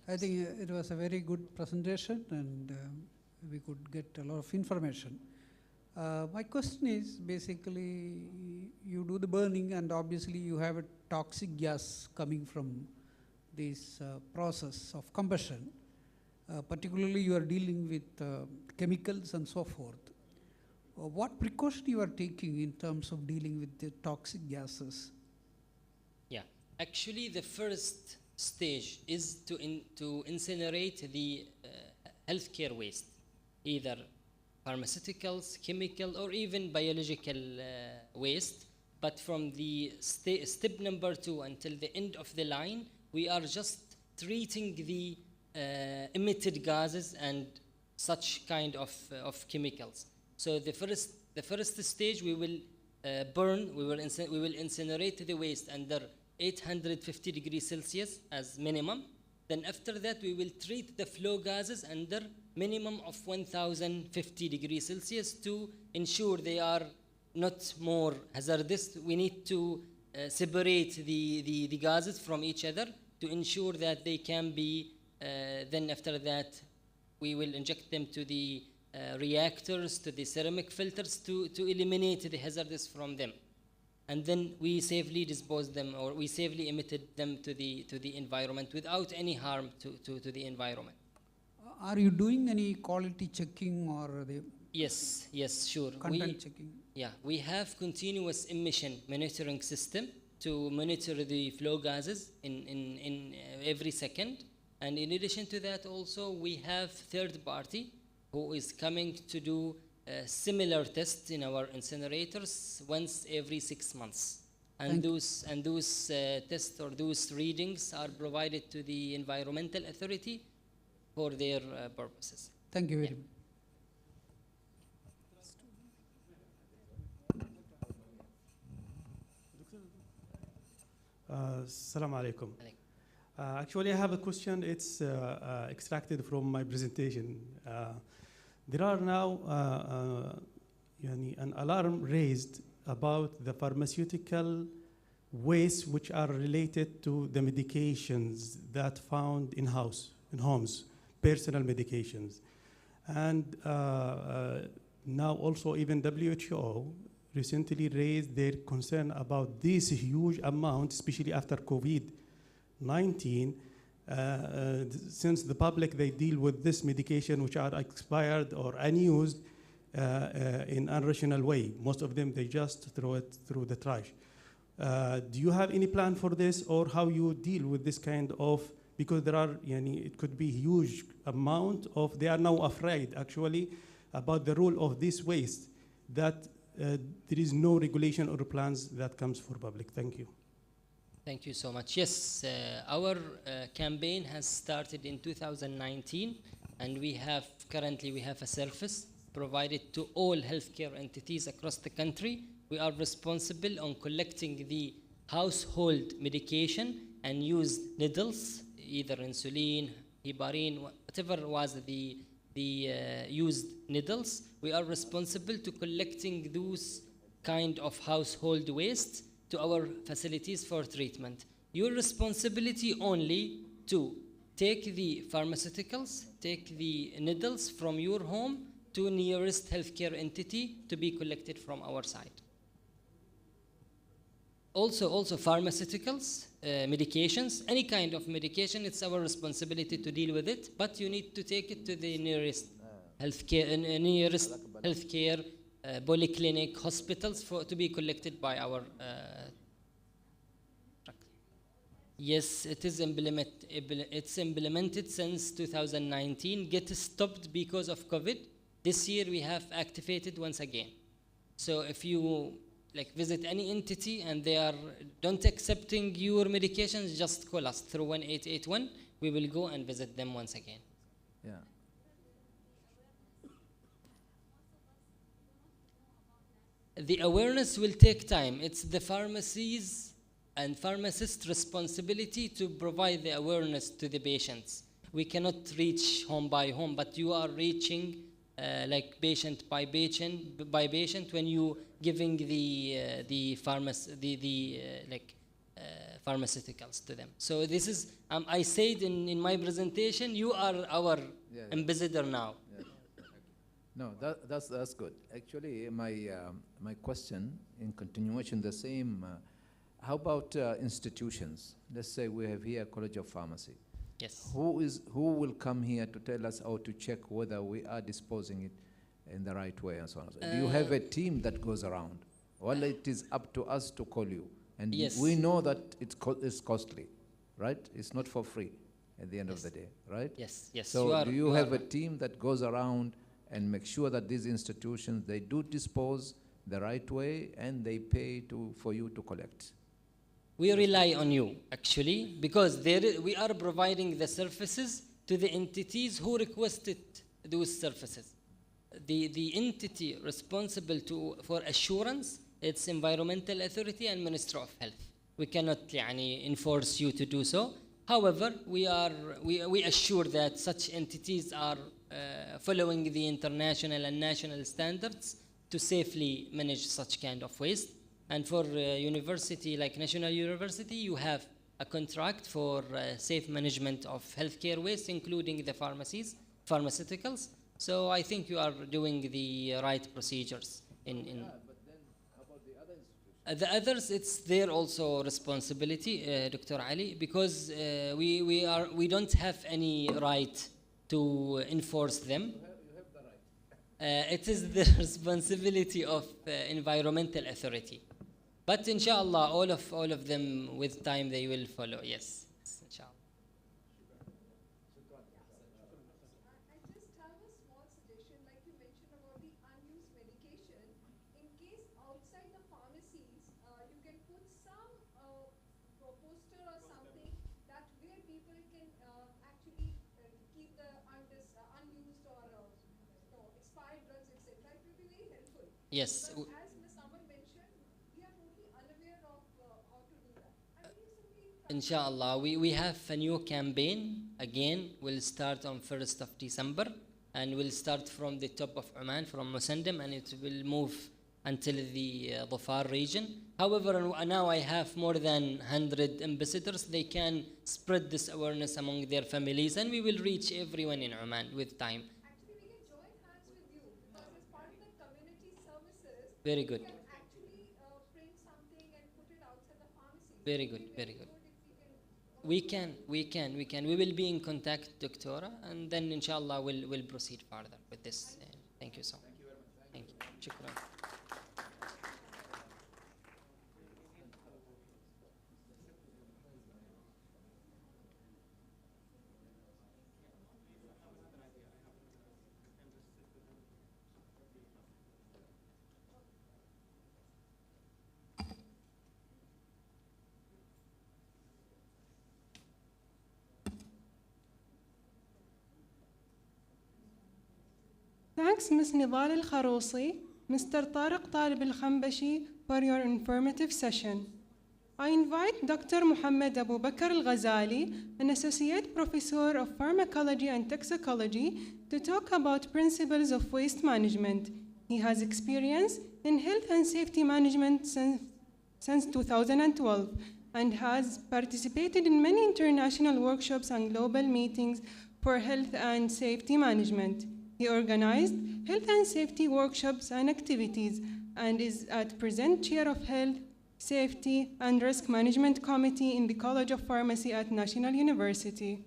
I think it was a very good presentation, and we could get a lot of information. My question is basically, you do the burning, and obviously you have a toxic gas coming from this process of combustion. Particularly you are dealing with chemicals and so forth. What precaution you are taking in terms of dealing with the toxic gases? Yeah, actually the first stage is to incinerate the healthcare waste, either pharmaceuticals, chemical, or even biological waste. But from the step number 2 until the end of the line, we are just treating the emitted gases and such kind of chemicals. So the first stage we will we will incinerate the waste under 850 degrees Celsius as minimum. Then after that we will treat the flow gases under minimum of 1050 degrees Celsius to ensure they are not more hazardous. We need to separate the gases from each other to ensure that they can be, then after that we will inject them to the reactors, to the ceramic filters to eliminate the hazardous from them. And then we safely dispose them, or we safely emitted them to the environment without any harm to the environment. Are you doing any quality checking or the Yes, sure. Content checking? Yeah, we have continuous emission monitoring system to monitor the flow gases in every second. And in addition to that also, we have third party who is coming to do similar tests in our incinerators once every 6 months. And those tests or those readings are provided to the environmental authority for their purposes. Thank you very much. Assalamu alaikum. Actually, I have a question. It's extracted from my presentation. There are now an alarm raised about the pharmaceutical waste which are related to the medications that found in homes, personal medications. And now also even WHO recently raised their concern about this huge amount, especially after COVID-19, since the public, they deal with this medication which are expired or unused in unrational way. Most of them, they just throw it through the trash. Do you have any plan for this, or how you deal with this kind of, because there are, it could be huge amount of, they are now afraid actually about the role of this waste, that there is no regulation or plans that comes for public. Thank you. Thank you so much. Yes, our campaign has started in 2019, and currently we have a service provided to all healthcare entities across the country We are responsible on collecting the household medication and use needles, either insulin, heparin, whatever was the used needles. We are responsible to collecting those kind of household waste to our facilities for treatment. Your responsibility only to take the pharmaceuticals, take the needles from your home to nearest healthcare entity to be collected from our side. Also pharmaceuticals, medications, any kind of medication, it's our responsibility to deal with it, but you need to take it to the nearest healthcare, polyclinic, hospitals to be collected by our. Yes, it is it's implemented since 2019. Get stopped because of COVID. This year we have activated once again. So if you visit any entity and they are don't accepting your medications, just call us through 1881. We will go and visit them once again. Yeah. The awareness will take time. It's the pharmacies and pharmacists' responsibility to provide the awareness to the patients. We cannot reach home by home, but you are reaching patient by patient when you giving the pharmaceuticals to them. So this is I said in my presentation, you are our ambassador now. Yeah. No, that's good. Actually, my question in continuation the same. How about institutions? Let's say we have here a College of Pharmacy. Yes. Who will come here to tell us or to check whether we are disposing it in the right way and so on? Do you have a team that goes around? Well, it is up to us to call you. And yes. We know that it's costly, right? It's not for free at the end of the day, right? Yes, yes. So do you have a team that goes around and make sure that these institutions, they do dispose the right way and they pay for you to collect? We rely on you, actually, because we are providing the services to the entities who requested those services. The entity responsible for assurance, it's Environmental Authority and Ministry of Health. We cannot enforce you to do so. However, we assure that such entities are following the international and national standards to safely manage such kind of waste. And for university like National University, you have a contract for safe management of healthcare waste, including the pharmaceuticals. So I think you are doing the right procedures. But then how about the other institutions? The others, it's their also responsibility, Dr. Ali, because we don't have any right to enforce them. You have the right. It is the responsibility of Environmental Authority. But inshallah, all of them with time they will follow. Yes, inshallah. I just have a small suggestion, like you mentioned about the unused medication. In case outside the pharmacies, you can put some poster or something that where people can actually keep the unused or expired drugs, etc. It will be very helpful. Yes. Because as Ms. Amar mentioned, we are totally unaware of how to do that. I recently Inshallah, we have a new campaign. Again, we'll start on 1st of December, and we'll start from the top of Oman, from Musandam, and it will move until the Dhafar region. However, now I have more than 100 ambassadors. They can spread this awareness among their families, and we will reach everyone in Oman with time. actually we can join hands with you because as part of the community services, Very good. we can actually print something and put it outside the pharmacy. Very good, very good. We can. We will be in contact, Doctora, and then inshallah we'll proceed further with this. Thank you so much. Thank you. Shukran. Thanks, Ms. Nidal Al-Kharousi, Mr. Tariq Talib Al-Khambashi, for your informative session. I invite Dr. Muhammad Abu Bakr Al-Ghazali, an Associate Professor of Pharmacology and Toxicology, to talk about principles of waste management. He has experience in health and safety management since 2012 and has participated in many international workshops and global meetings for health and safety management. He organized health and safety workshops and activities and is at present Chair of Health, Safety and Risk Management Committee in the College of Pharmacy at National University.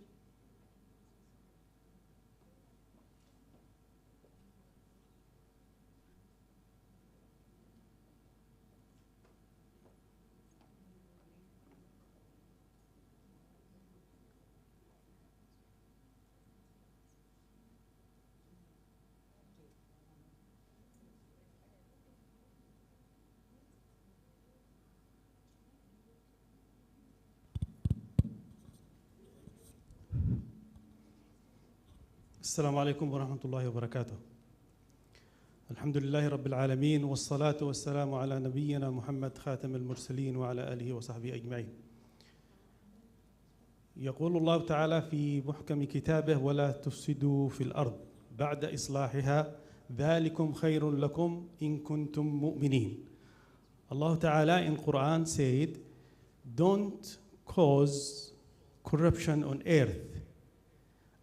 السلام عليكم ورحمة الله وبركاته. الحمد لله رب العالمين والصلاة والسلام على نبينا محمد خاتم المرسلين وعلى آله وصحبه أجمعين. يقول الله تعالى في محكم كتابه: ولا تفسدوا في الأرض بعد إصلاحها ذلكم خير لكم إن كنتم مؤمنين. Allah Ta'ala in Quran said, don't cause corruption on earth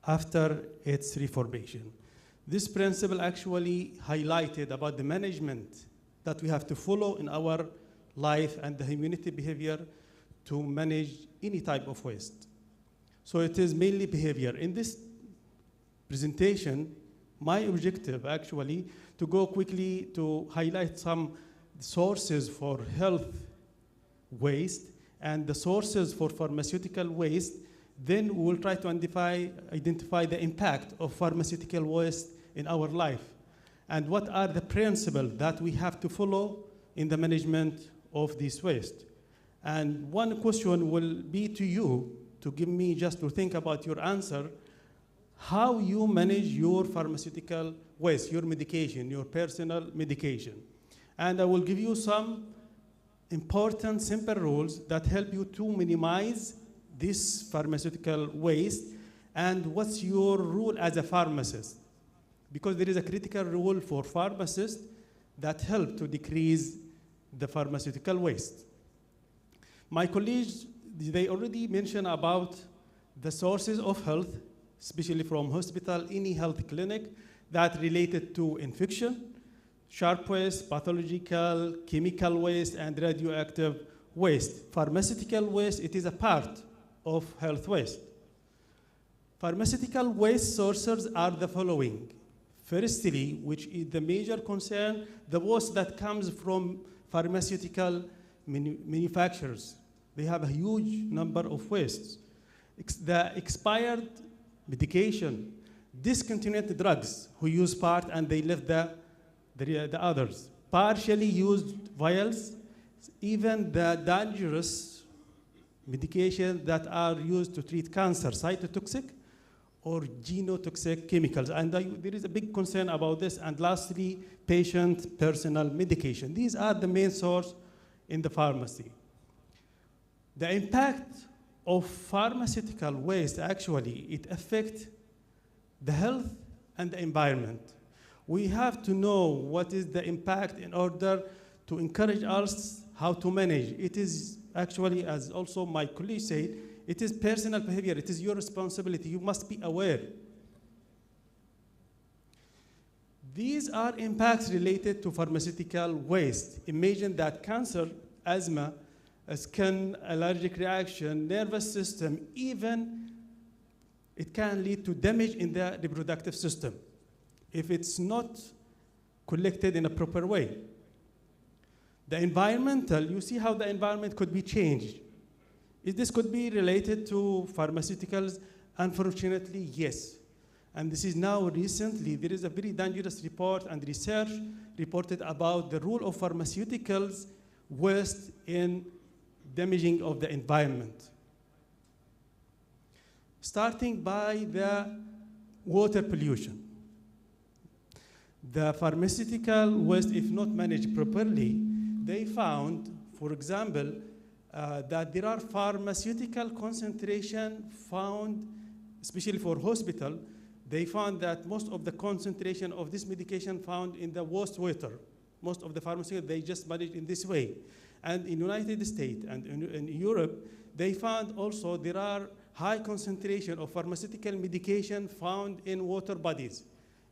after its reformation. This principle actually highlighted about the management that we have to follow in our life and the humanity behavior to manage any type of waste. So it is mainly behavior. In this presentation, my objective actually to go quickly to highlight some sources for health waste and the sources for pharmaceutical waste. Then we will try to identify the impact of pharmaceutical waste in our life and what are the principles that we have to follow in the management of this waste. And one question will be to you to give me just to think about your answer, how you manage your pharmaceutical waste, your medication, your personal medication. And I will give you some important simple rules that help you to minimize this pharmaceutical waste and what's your role as a pharmacist. Because there is a critical role for pharmacists that help to decrease the pharmaceutical waste. My colleagues, they already mentioned about the sources of health, especially from hospital, any health clinic that related to infection, sharp waste, pathological, chemical waste, and radioactive waste. Pharmaceutical waste, it is a part of health waste. Pharmaceutical waste sources are the following. Firstly, which is the major concern, the waste that comes from pharmaceutical manufacturers. They have a huge number of wastes. The expired medication, discontinued drugs who use part and they left the others. Partially used vials, even the dangerous medications that are used to treat cancer, cytotoxic or genotoxic chemicals. And there is a big concern about this. And lastly, patient personal medication. These are the main source in the pharmacy. The impact of pharmaceutical waste, actually, it affects the health and the environment. We have to know what is the impact in order to encourage us how to manage. It is actually, as also my colleague said, it is personal behavior. It is your responsibility. You must be aware. These are impacts related to pharmaceutical waste. Imagine that cancer, asthma, a skin allergic reaction, nervous system, even it can lead to damage in the reproductive system if it's not collected in a proper way. The environmental, you see how the environment could be changed. If this could be related to pharmaceuticals, unfortunately, yes. And this is now recently, there is a very dangerous report and research reported about the role of pharmaceuticals waste in damaging of the environment. Starting by the water pollution. The pharmaceutical waste, if not managed properly, they found, for example, that there are pharmaceutical concentration found, especially for hospital. They found that most of the concentration of this medication found in the wastewater. Most of the pharmaceuticals, they just manage in this way. And in United States and in Europe, they found also there are high concentration of pharmaceutical medication found in water bodies,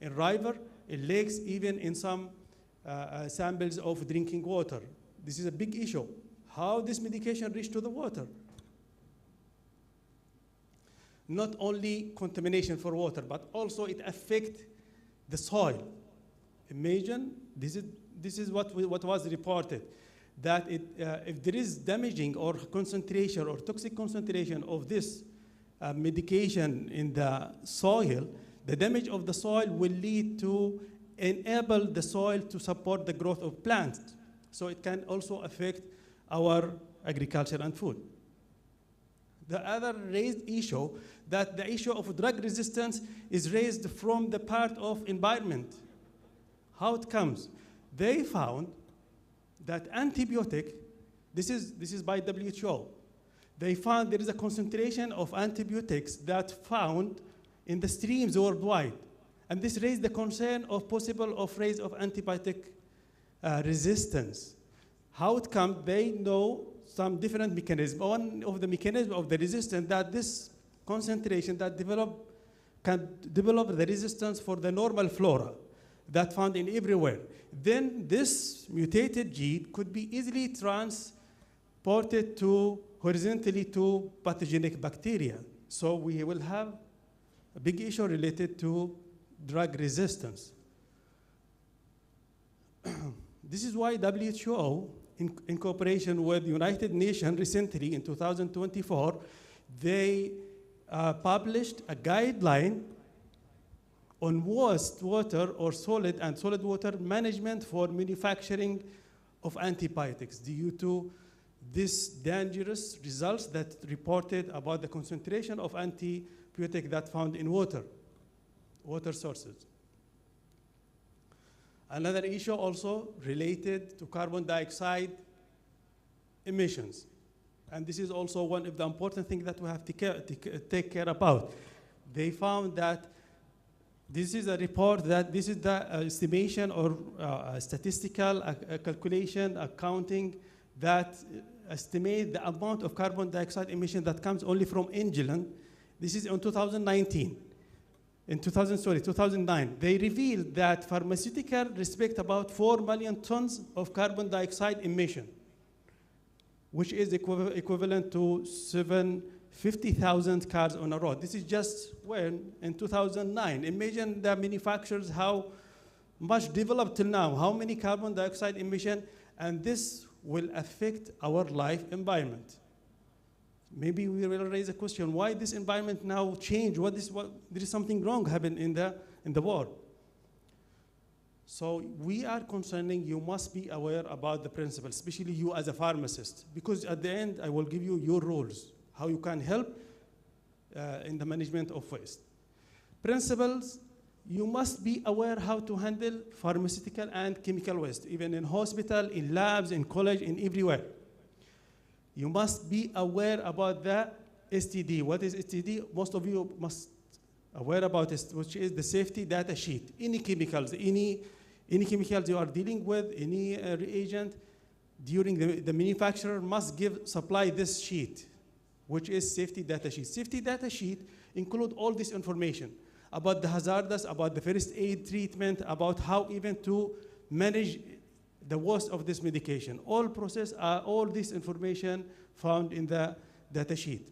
in river, in lakes, even in some samples of drinking water. This is a big issue. How this medication reach to the water? Not only contamination for water, but also it affects the soil. Imagine, this is what was reported, that if there is damaging or concentration or toxic concentration of this medication in the soil, the damage of the soil will lead to enable the soil to support the growth of plants. So it can also affect our agriculture and food. The other raised issue, that the issue of drug resistance is raised from the part of environment. How it comes? They found that antibiotic, this is by WHO, they found there is a concentration of antibiotics that found in the streams worldwide. And this raised the concern of possible rise of antibiotic resistance. How it comes? They know some different mechanisms. One of the mechanisms of the resistance, that this concentration that can develop the resistance for the normal flora that found in everywhere. Then this mutated gene could be easily transported horizontally to pathogenic bacteria. So we will have a big issue related to drug resistance. This is why WHO, in cooperation with the United Nations recently in 2024, they published a guideline on wastewater or solid and solid water management for manufacturing of antibiotics due to these dangerous results that reported about the concentration of antibiotic that found in water sources. Another issue also related to carbon dioxide emissions. And this is also one of the important things that we have to take care about. They found that this is a report that this is the estimation or statistical calculation, accounting that estimate the amount of carbon dioxide emission that comes only from England. This is in 2019. In 2009, they revealed that pharmaceutical respect about 4 million tons of carbon dioxide emission, which is equivalent to 750,000 cars on a road. This is just when, in 2009. Imagine the manufacturers, how much developed till now, how many carbon dioxide emission, and this will affect our life environment. Maybe we will raise a question, why this environment now change? There is something wrong happened in the world. So we are concerning, you must be aware about the principles, especially you as a pharmacist, because at the end, I will give you your rules, how you can help in the management of waste. Principles, you must be aware how to handle pharmaceutical and chemical waste, even in hospital, in labs, in college, in everywhere. You must be aware about the STD. What is STD? Most of you must aware about it, which is the safety data sheet. Any chemicals, any chemicals you are dealing with, any reagent, during the manufacturer must supply this sheet, which is safety data sheet. Safety data sheet include all this information about the hazardous, about the first aid treatment, about how even to manage the waste of this medication. All this information found in the data sheet.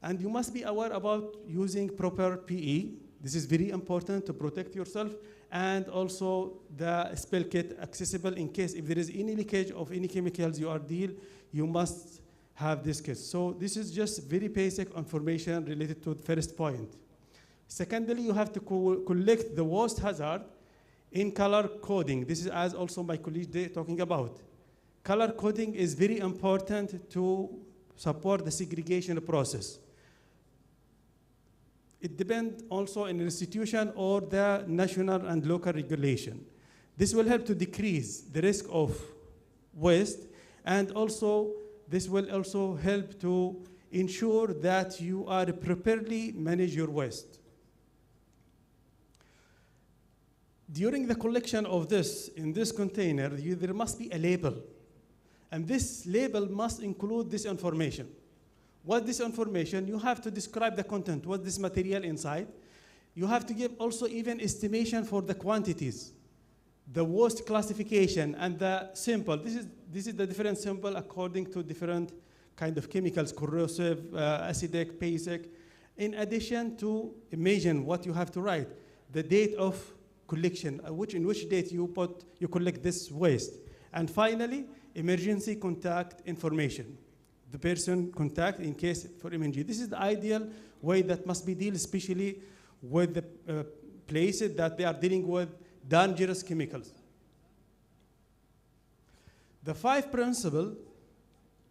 And you must be aware about using proper PE. This is very important to protect yourself, and also the spill kit accessible in case if there is any leakage of any chemicals you are you must have this kit. So this is just very basic information related to the first point. Secondly, you have to collect the waste hazard in color coding. This is as also my colleague talking about. Color coding is very important to support the segregation process. It depends also on an institution or the national and local regulation. This will help to decrease the risk of waste, and also this will also help to ensure that you are properly manage your waste. During the collection of this, in this container, there must be a label. And this label must include this information. What this information? You have to describe the content, what this material inside. You have to give also even estimation for the quantities, the waste classification, and the sample. This is the different sample according to different kind of chemicals, corrosive, acidic, basic. In addition to, imagine what you have to write, the date of collection, in which date you collect this waste. And finally, emergency contact information. The person contact in case for emergency. This is the ideal way that must be dealt, especially with the places that they are dealing with dangerous chemicals. The 5 principles,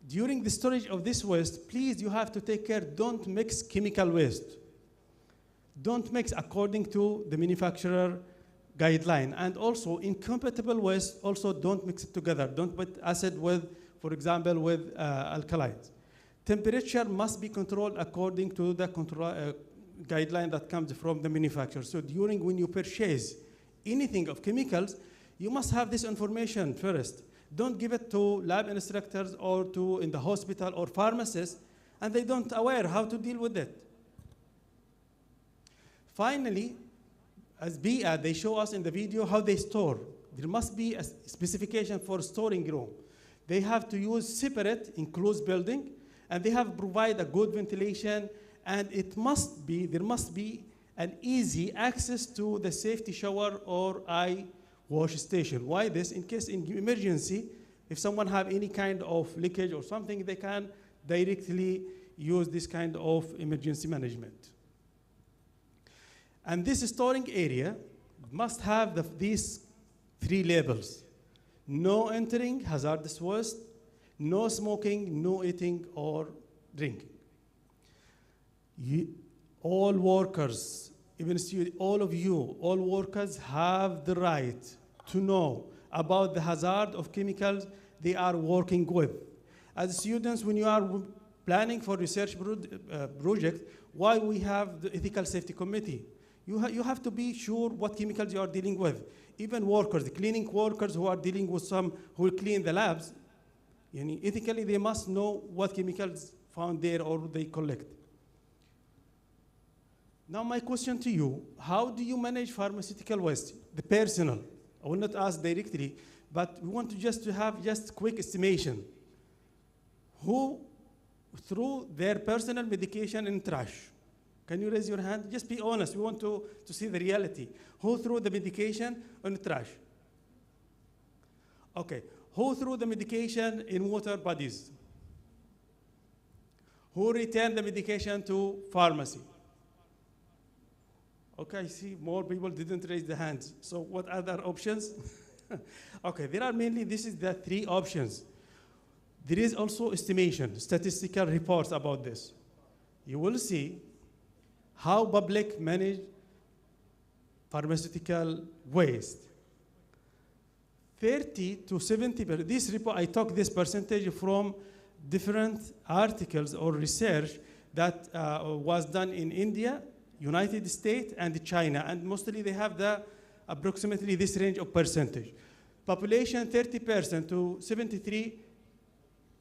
during the storage of this waste, please, you have to take care, don't mix chemical waste. Don't mix according to the manufacturer guideline. And also, incompatible waste, also don't mix it together. Don't put acid with, for example, with alkalides. Temperature must be controlled according to the guideline that comes from the manufacturer. So when you purchase anything of chemicals, you must have this information first. Don't give it to lab instructors or in the hospital or pharmacists, and they don't aware how to deal with it. Finally, as BIA, they show us in the video how they store. There must be a specification for storing room. They have to use separate enclosed building, and they have to provide a good ventilation, and there must be an easy access to the safety shower or eye wash station. Why this? In case in emergency, if someone have any kind of leakage or something, they can directly use this kind of emergency management. And this storing area must have these 3 labels. No entering hazardous waste, no smoking, no eating or drinking. All workers, even students, all of you, all workers have the right to know about the hazard of chemicals they are working with. As students, when you are planning for research project, why we have the ethical safety committee? You have to be sure what chemicals you are dealing with. Even workers, the cleaning workers who are dealing with who will clean the labs, ethically they must know what chemicals found there or they collect. Now my question to you, how do you manage pharmaceutical waste? The personal, I will not ask directly, but we want to have just quick estimation. Who threw their personal medication in trash? Can you raise your hand? Just be honest. We want to see the reality. Who threw the medication in the trash? Okay. Who threw the medication in water bodies? Who returned the medication to pharmacy? Okay, I see more people didn't raise the hands. So what other options? Okay, there are mainly, this is the 3 options. There is also estimation, statistical reports about this. You will see how public manage pharmaceutical waste. 30 to 70%, this report, I took this percentage from different articles or research that was done in India, United States, and China, and mostly they have approximately this range of percentage. Population 30% to 73%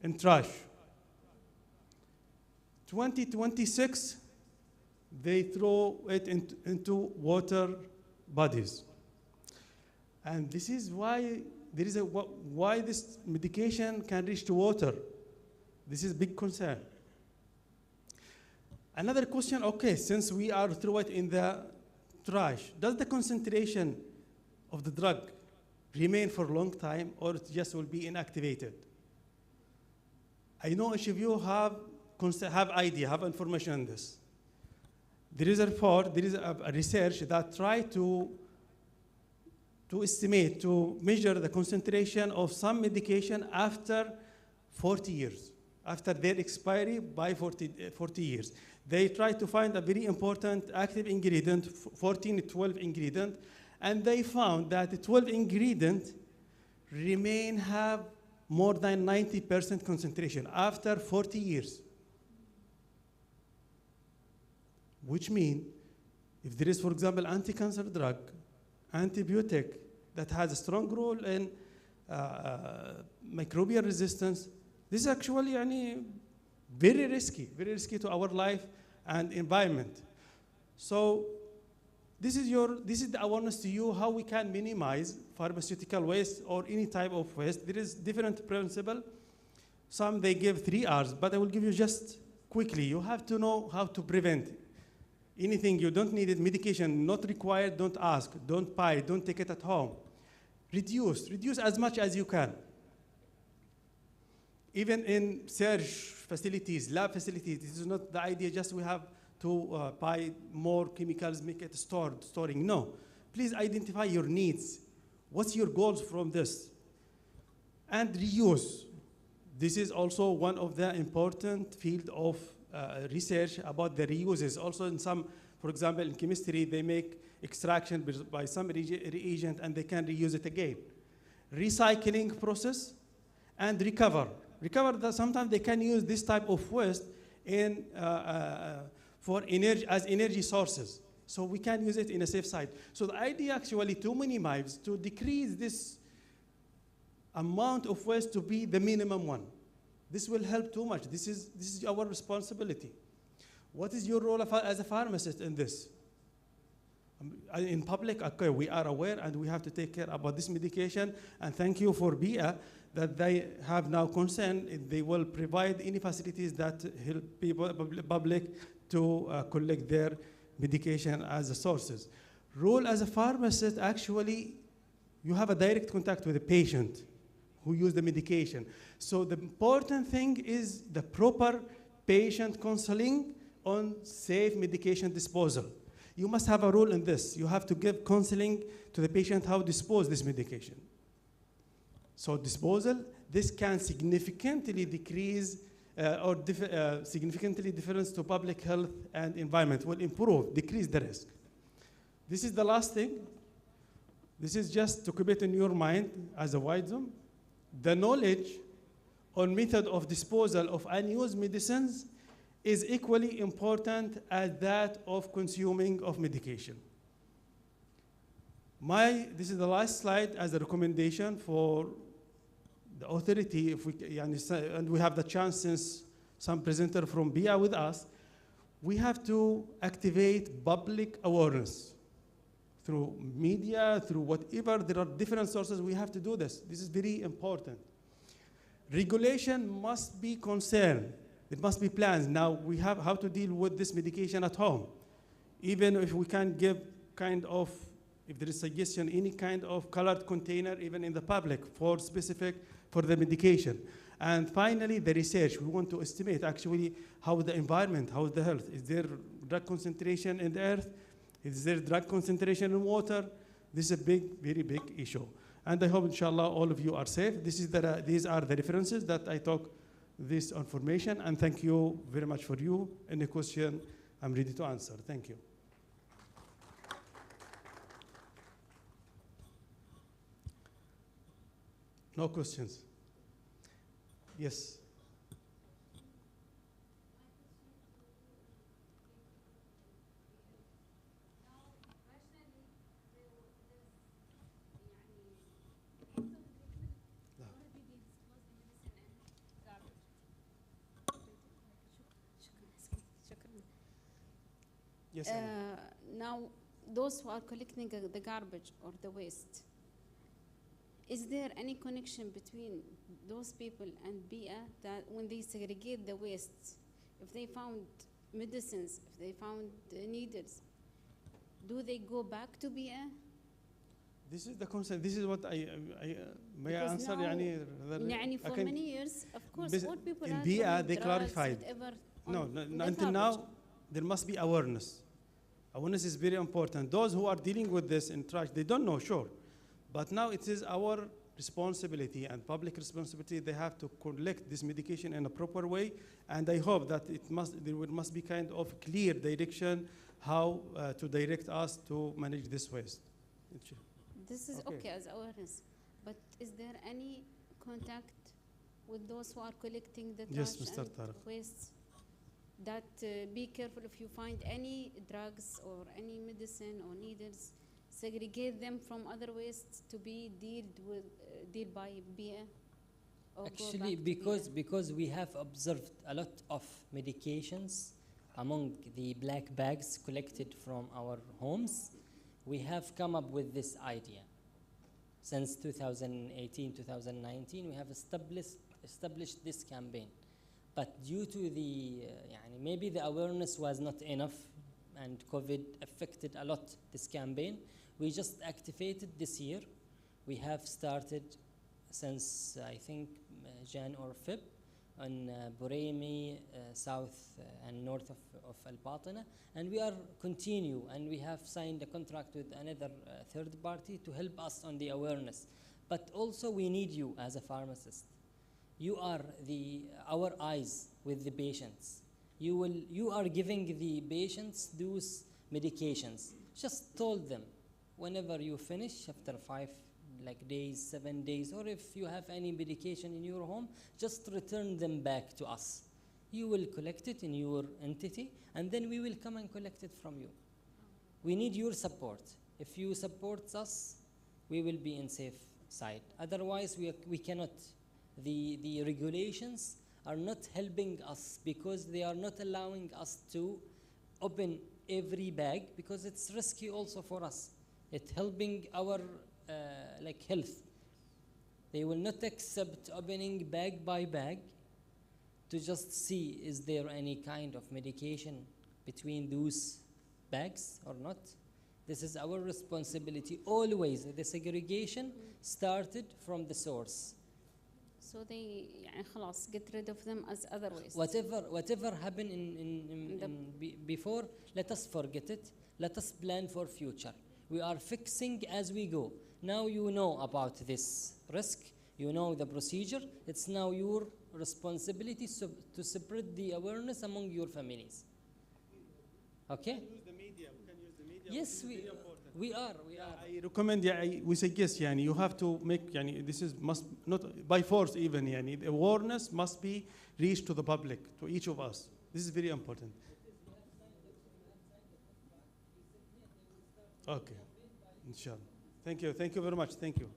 in trash. 2026, they throw it into water bodies. And this is why why this medication can reach to water. This is a big concern. Another question, okay, since we are throw it in the trash, does the concentration of the drug remain for a long time, or it just will be inactivated? I know each of you have idea, have information on this. There is a report, there is a research that try to estimate, to measure the concentration of some medication after 40 years, after their expiry by 40 years. They try to find a very important active ingredient, 12 ingredient, and they found that the 12 ingredient have more than 90% concentration after 40 years. Which means, if there is, for example, anti-cancer drug, antibiotic that has a strong role in microbial resistance, this is actually very risky to our life and environment. So this is the awareness to you how we can minimize pharmaceutical waste or any type of waste. There is different principle. Some they give 3 hours, but I will give you just quickly. You have to know how to prevent anything you don't need it, medication not required, don't ask, don't buy, don't take it at home. Reduce as much as you can. Even in research facilities, lab facilities, this is not the idea just we have to buy more chemicals, make it storing. No, please identify your needs. What's your goals from this? And reuse. This is also one of the important field of research about the reuses. Also in some, for example, in chemistry, they make extraction by some reagent and they can reuse it again. Recycling process and recover. That sometimes they can use this type of waste in for energy as energy sources. So we can use it in a safe side. So the idea actually to minimize, to decrease this amount of waste to be the minimum one. This will help too much. This is our responsibility. What is your role as a pharmacist in this? In public, okay, we are aware and we have to take care about this medication. And thank you for BIA that they have now concern. They will provide any facilities that help people, public to collect their medication as a sources. Role as a pharmacist, actually, you have a direct contact with the patient who use the medication. So the important thing is the proper patient counseling on safe medication disposal. You must have a role in this. You have to give counseling to the patient how to dispose this medication. So disposal, this can significantly decrease significantly difference to public health and environment, will improve, decrease the risk. This is the last thing. This is just to keep it in your mind as a wisdom. The knowledge on method of disposal of unused medicines is equally important as that of consuming of medication. This is the last slide as a recommendation for the authority, if we, and we have the chance since some presenter from BIA with us, we have to activate public awareness through media, through whatever, there are different sources, we have to do this. This is very important. Regulation must be concerned. It must be plans. Now we have how to deal with this medication at home. Even if we can give kind of, if there is suggestion, any kind of colored container, even in the public for specific, for the medication. And finally, the research. We want to estimate actually how the environment, how the health. Is there drug concentration in the earth? Is there drug concentration in water? This is a big, very big issue. And I hope, inshallah, all of you are safe. These are the references that I talk this information. And thank you very much for you. Any question, I'm ready to answer. Thank you. No questions? Yes. Yes. Now, those who are collecting the garbage or the waste, is there any connection between those people and BIA that when they segregate the waste, if they found medicines, if they found needles, do they go back to BIA? This is the concept. This is what may I answer? For many years, of course, all people in are BIA they drugs, clarified. No, until now, there must be awareness. Awareness is very important. Those who are dealing with this in trash, they don't know, sure. But now it is our responsibility and public responsibility. They have to collect this medication in a proper way. And I hope that there must be kind of clear direction how to direct us to manage this waste. This is okay as awareness. But is there any contact with those who are collecting the Yes, trash Mr. and Tariq. waste that be careful if you find any drugs or any medicine or needles, segregate them from other wastes to be dealt by BIA? Or go Actually, back to BIA? because we have observed a lot of medications among the black bags collected from our homes, we have come up with this idea. Since 2018, 2019, we have established this campaign. But due to the, maybe the awareness was not enough and COVID affected a lot this campaign, we just activated this year. We have started since, I think, Jan or Feb on Buremi, south and north of Al-Batina, and we are continue, and we have signed a contract with another third party to help us on the awareness. But also we need you as a pharmacist. You are our eyes with the patients. You are giving the patients those medications. Just told them whenever you finish after 5 days, 7 days, or if you have any medication in your home, just return them back to us. You will collect it in your entity, and then we will come and collect it from you. We need your support. If you support us, we will be in safe side. Otherwise, we cannot. The regulations are not helping us because they are not allowing us to open every bag because it's risky also for us. It's helping our health. They will not accept opening bag by bag to just see is there any kind of medication between those bags or not. This is our responsibility always. The segregation started from the source. So they خلاص get rid of them as other waste. Whatever happened before, let us forget it. Let us plan for future. We are fixing as we go. Now you know about this risk. You know the procedure. It's now your responsibility to spread the awareness among your families. Okay? We can use the media. We can use the media. Yes, we are. I recommend, we suggest, you have to make, this is must not by force even, the awareness must be reached to the public, to each of us. This is very important. Okay, inshallah. Thank you very much. Thank you.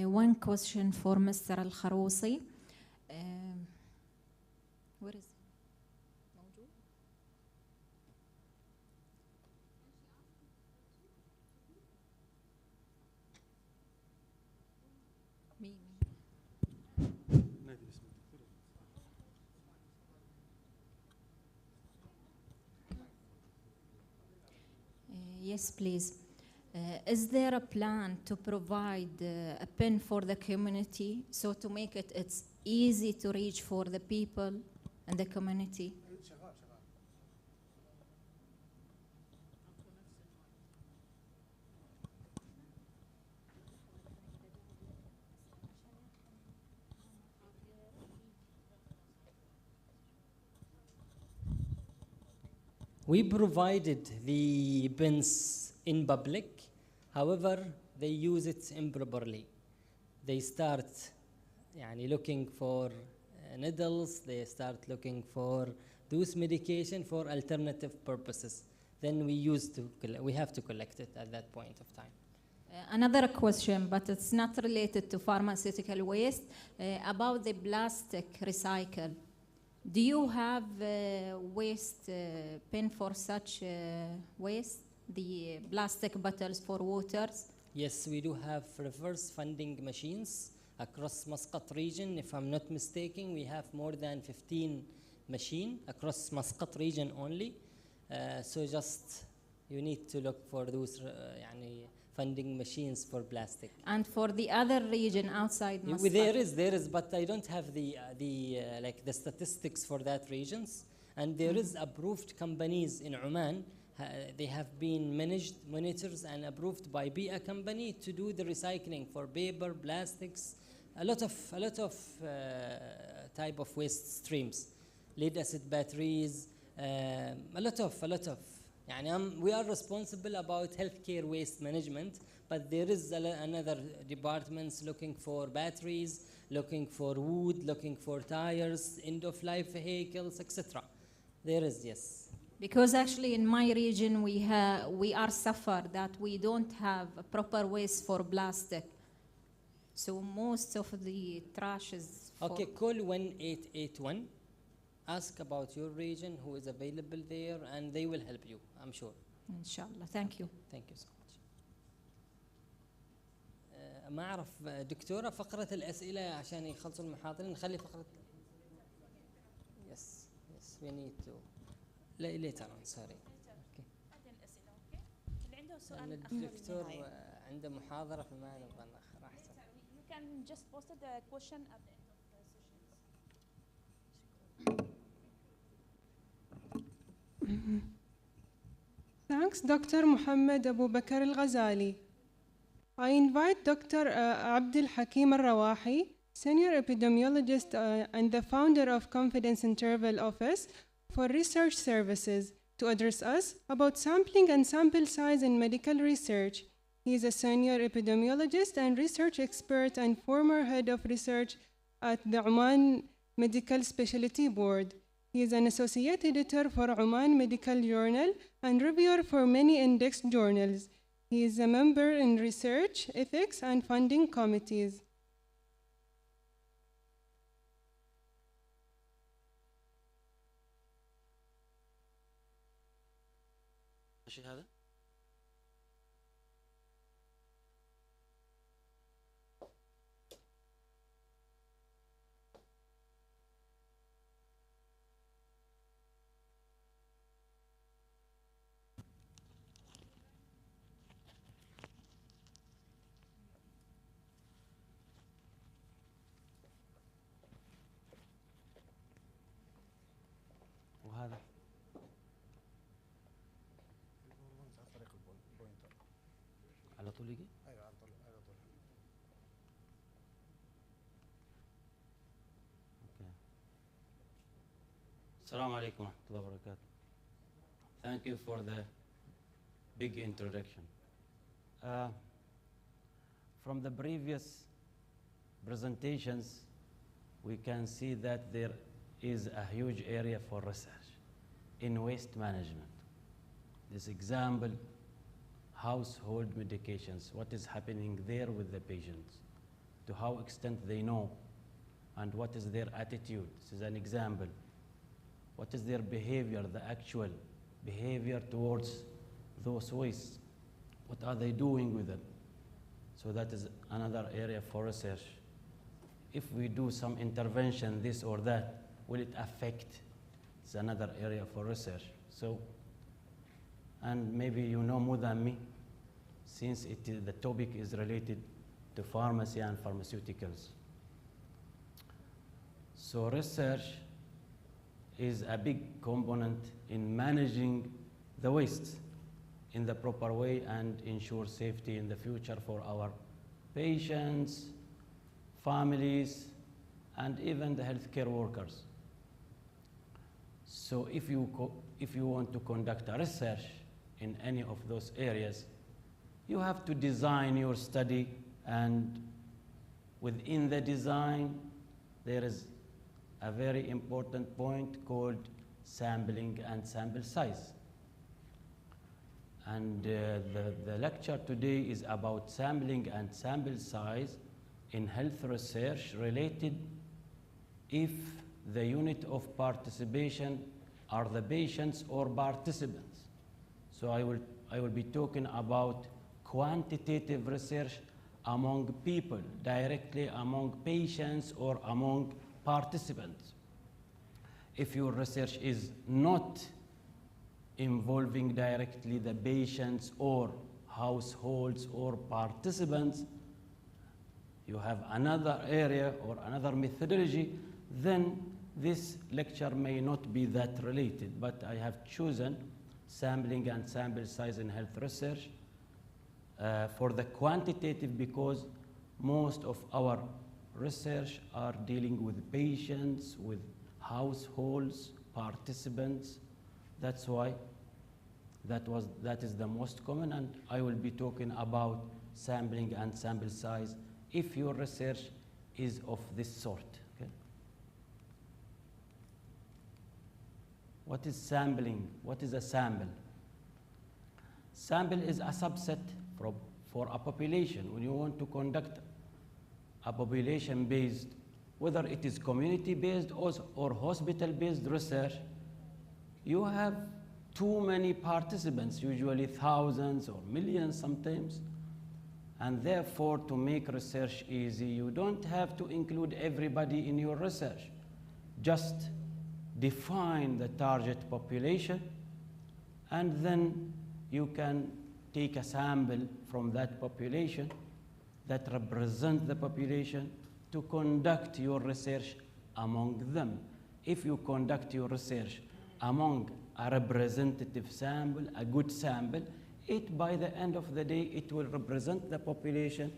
One question for Mr. Al-Kharousi. Where is موجود? Yes, please. Is there a plan to provide a pen for the community so to make it's easy to reach for the people and the community? We provided the pens in public, however, they use it improperly. They start looking for needles, they start looking for those medication for alternative purposes. Then we have to collect it at that point of time. Another question, but it's not related to pharmaceutical waste, about the plastic recycle. Do you have waste bin for such waste, the plastic bottles for waters? Yes, we do have reverse funding machines across Muscat region. If I'm not mistaken, we have more than 15 machines across Muscat region only. So just you need to look for those funding machines for plastic. And for the other region outside Muscat? There is, but I don't have the statistics for that regions. And there is approved companies in Oman they have been managed, monitors, and approved by BIA company to do the recycling for paper, plastics, a lot of type of waste streams, lead acid batteries, a lot of. يعني we are responsible about healthcare waste management, but there is another departments looking for batteries, looking for wood, looking for tires, end-of-life vehicles, etc. There is, yes. Because actually in my region we are suffer that we don't have a proper waste for plastic. So most of the trash is for Okay, call 1881. Ask about your region, who is available there, and they will help you, I'm sure. Inshallah. Thank you. Thank you so much. ما أعرف دكتورة فقرة الأسئلة عشان يخلصوا المحاضرين نخلي فقرة. Yes, we need to. later on, sorry. Okay. اللي عنده سؤال الدكتور عنده محاضرة فما نبغى نأخر أحسن. You can just post the question at the end of the session. Thanks, Dr. Muhammad Abu Bakr Al-Ghazali. I invite Dr. Abdul Hakim Al-Rawahi, Senior Epidemiologist and the founder of Confidence Interval Office for Research Services, to address us about sampling and sample size in medical research. He is a senior epidemiologist and research expert and former head of research at the Oman Medical Specialty Board. He is an associate editor for Oman Medical Journal and reviewer for many indexed journals. He is a member in research, ethics, and funding committees. هذا وهذا على طول يجي؟ ايوه على طول اوكي. السلام عليكم ورحمة الله وبركاته. Thank you for the big introduction. From the previous presentations, we can see that there is a huge area for research in waste management. This example, household medications, what is happening there with the patients, to how extent they know, and what is their attitude. This is an example. What is their behavior, the actual behavior towards those wastes? What are they doing with them? So that is another area for research. If we do some intervention, this or that, will it affect? It's another area for research. So, and maybe you know more than me, since the topic is related to pharmacy and pharmaceuticals. So research is a big component in managing the waste in the proper way and ensure safety in the future for our patients, families, and even the healthcare workers. So if you want to conduct a research in any of those areas, you have to design your study, and within the design, there is a very important point called sampling and sample size. And the lecture today is about sampling and sample size in health research related if the unit of participation are the patients or participants. So I will be talking about quantitative research among people, directly among patients or among participants. If your research is not involving directly the patients or households or participants, you have another area or another methodology, then this lecture may not be that related, but I have chosen sampling and sample size in health research. For the quantitative, because most of our research are dealing with patients, with households, participants. That's why that is the most common, and I will be talking about sampling and sample size if your research is of this sort. Okay? What is sampling? What is a sample? Sample is a subset for a population. When you want to conduct a population-based, whether it is community-based or hospital-based research, you have too many participants, usually thousands or millions sometimes. And therefore, to make research easy, you don't have to include everybody in your research. Just define the target population, and then you can take a sample from that population that represent the population to conduct your research among them. If you conduct your research among a representative sample, a good sample, by the end of the day, it will represent the population,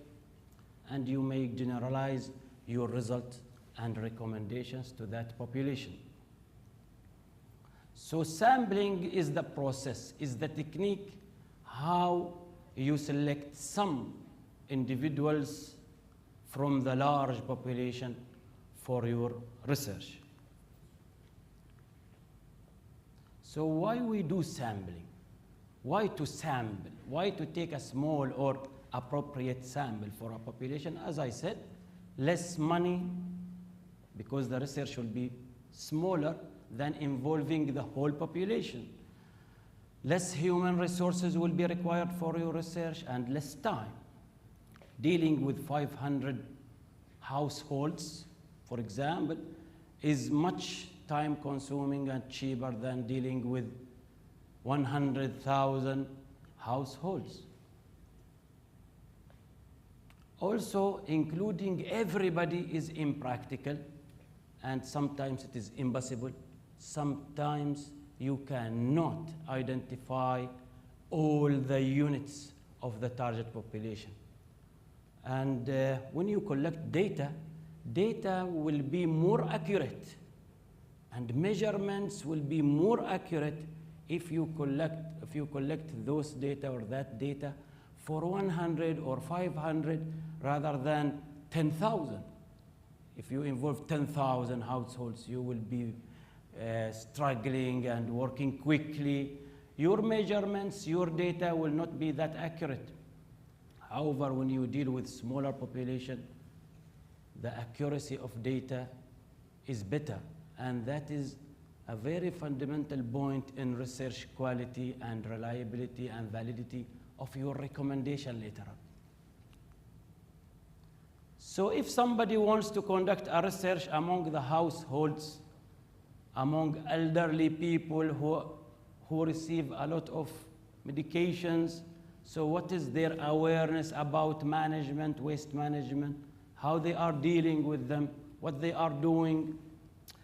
and you may generalize your results and recommendations to that population. So sampling is the process, is the technique how you select some individuals from the large population for your research. So why we do sampling? Why to sample? Why to take a small or appropriate sample for a population? As I said, less money, because the research will be smaller than involving the whole population. Less human resources will be required for your research, and less time. Dealing with 500 households, for example, is much time consuming and cheaper than dealing with 100,000 households. Also, including everybody is impractical, and sometimes it is impossible. Sometimes you cannot identify all the units of the target population. And when you collect data, data will be more accurate, and measurements will be more accurate if you collect those data or that data for 100 or 500 rather than 10,000. If you involve 10,000 households, you will be struggling and working quickly. Your measurements, your data will not be that accurate. However, when you deal with smaller population, the accuracy of data is better, and that is a very fundamental point in research quality and reliability and validity of your recommendation later on. So if somebody wants to conduct a research among the households, among elderly people who receive a lot of medications, so what is their awareness about management, waste management, how they are dealing with them, what they are doing,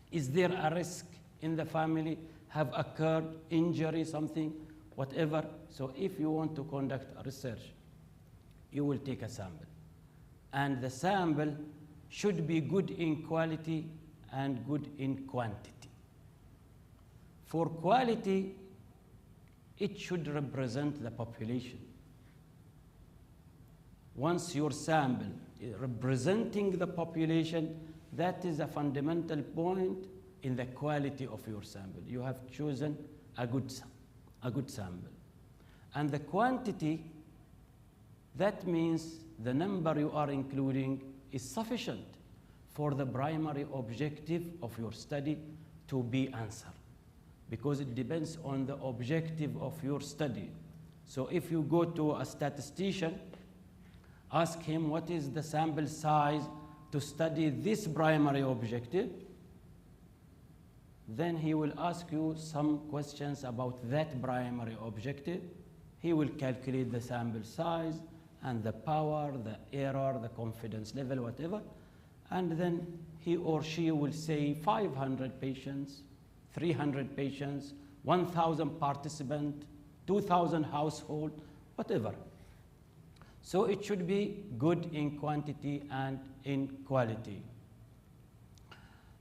is there a risk in the family, have occurred, injury, something, whatever. So if you want to conduct a research, you will take a sample. And the sample should be good in quality and good in quantity. For quality, it should represent the population. Once your sample is representing the population, that is a fundamental point in the quality of your sample. You have chosen a good sample. And the quantity, that means the number you are including is sufficient for the primary objective of your study to be answered, because it depends on the objective of your study. So if you go to a statistician, ask him what is the sample size to study this primary objective, then he will ask you some questions about that primary objective. He will calculate the sample size and the power, the error, the confidence level, whatever, and then he or she will say 500 patients, 300 patients, 1,000 participant, 2,000 household, whatever. So it should be good in quantity and in quality.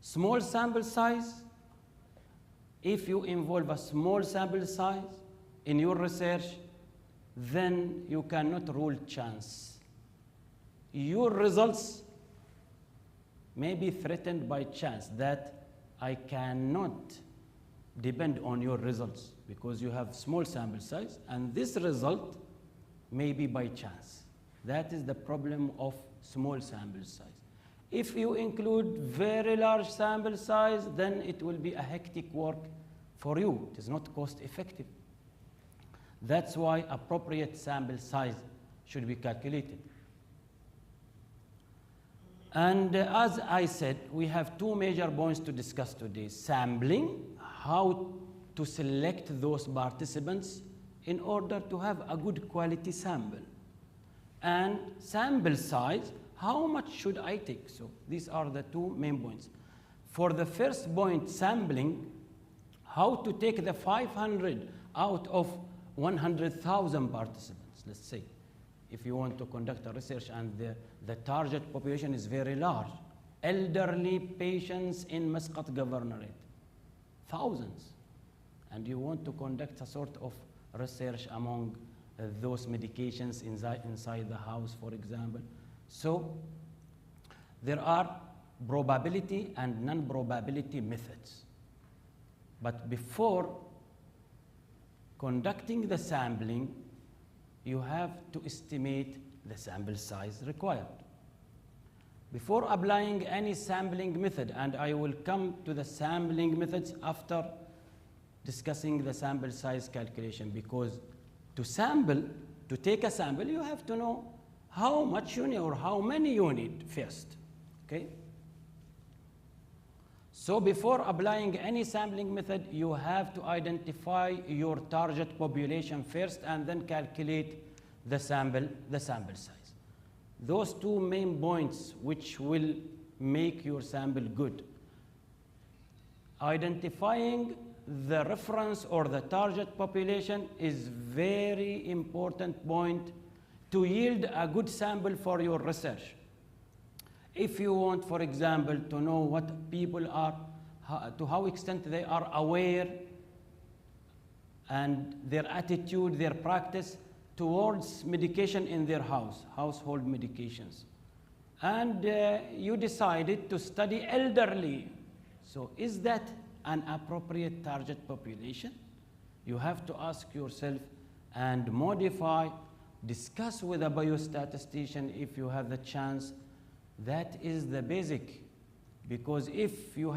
Small sample size. If you involve a small sample size in your research, then you cannot rule chance. Your results may be threatened by chance, that I cannot depend on your results because you have small sample size, and this result may be by chance. That is the problem of small sample size. If you include very large sample size, then it will be a hectic work for you. It is not cost effective. That's why appropriate sample size should be calculated. And as I said, we have two major points to discuss today. Sampling, how to select those participants in order to have a good quality sample. And sample size, how much should I take? So these are the two main points. For the first point, sampling, how to take the 500 out of 100,000 participants, let's say. If you want to conduct a research and the target population is very large, elderly patients in Muscat Governorate, thousands, and you want to conduct a sort of research among those medications inside the house, for example. So there are probability and non-probability methods. But before conducting the sampling, you have to estimate the sample size required. Before applying any sampling method, and I will come to the sampling methods after discussing the sample size calculation, because to sample, to take a sample, you have to know how much you need or how many you need first, okay? So before applying any sampling method, you have to identify your target population first and then calculate the sample size. Those two main points which will make your sample good. Identifying the reference or the target population is very important point to yield a good sample for your research. If you want, for example, to know what people are, to how extent they are aware and their attitude, their practice towards medication in their house, household medications. And you decided to study elderly. So is that an appropriate target population? You have to ask yourself and modify, discuss with a biostatistician if you have the chance. That is the basic, because if you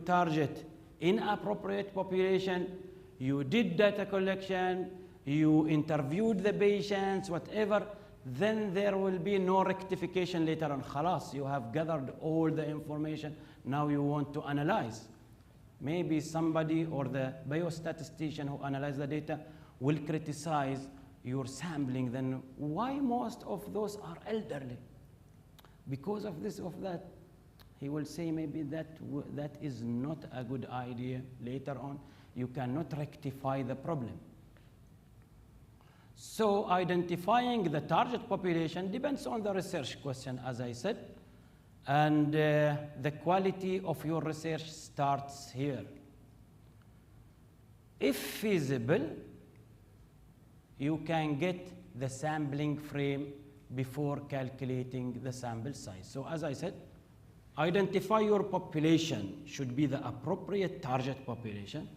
target inappropriate population, you did data collection, you interviewed the patients, whatever, then there will be no rectification later on. Khalas, you have gathered all the information, now you want to analyze. Maybe somebody or the biostatistician who analyzes the data will criticize your sampling, then why most of those are elderly? Because of this, of that. He will say maybe that is not a good idea. Later on, you cannot rectify the problem. So identifying the target population depends on the research question, as I said, and the quality of your research starts here. If feasible, you can get the sampling frame before calculating the sample size. So as I said, identify your population should be the appropriate target population,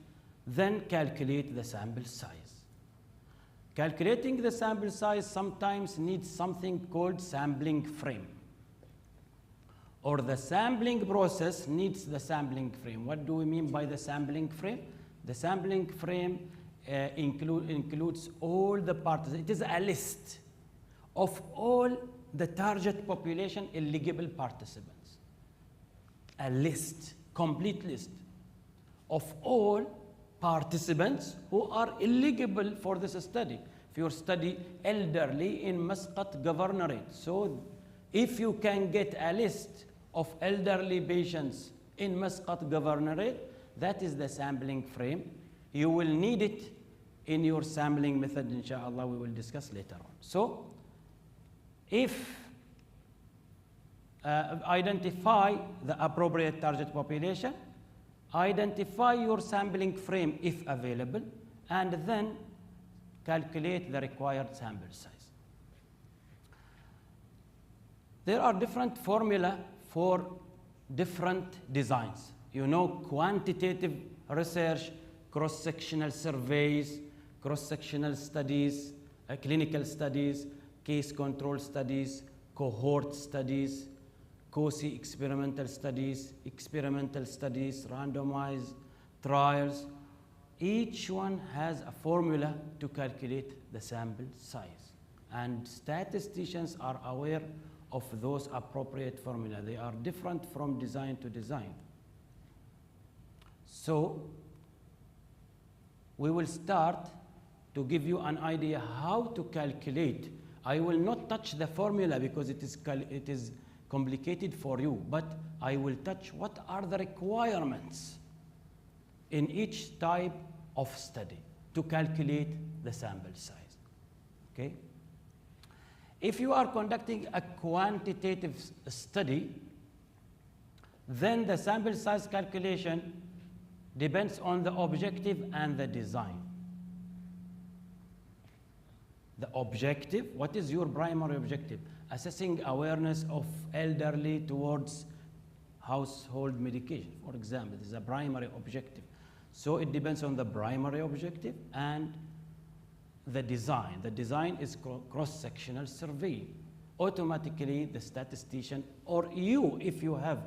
then calculate the sample size. Calculating the sample size sometimes needs something called sampling frame, or the sampling process needs the sampling frame. What do we mean by the sampling frame? The sampling frame includes all the parts. It is a list of all the target population eligible participants. A list, complete list of all participants who are eligible for this study. If you study elderly in Muscat Governorate, so if you can get a list of elderly patients in Muscat Governorate, that is the sampling frame you will need it in your sampling method, inshallah, we will discuss later on. So, if identify the appropriate target population, identify your sampling frame if available, and then calculate the required sample size. There are different formula for different designs. You know, quantitative research, cross-sectional surveys, cross-sectional studies, clinical studies, case control studies, cohort studies, COSI experimental studies, randomized trials. Each one has a formula to calculate the sample size. And statisticians are aware of those appropriate formula. They are different from design to design. So, we will start to give you an idea how to calculate. I will not touch the formula because it is complicated for you, but I will touch what are the requirements in each type of study to calculate the sample size. Okay? If you are conducting a quantitative study, then the sample size calculation depends on the objective and the design. The objective, what is your primary objective? Assessing awareness of elderly towards household medication, for example. This is a primary objective. So it depends on the primary objective and the design. The design is cross-sectional survey. Automatically, the statistician, or you, if you have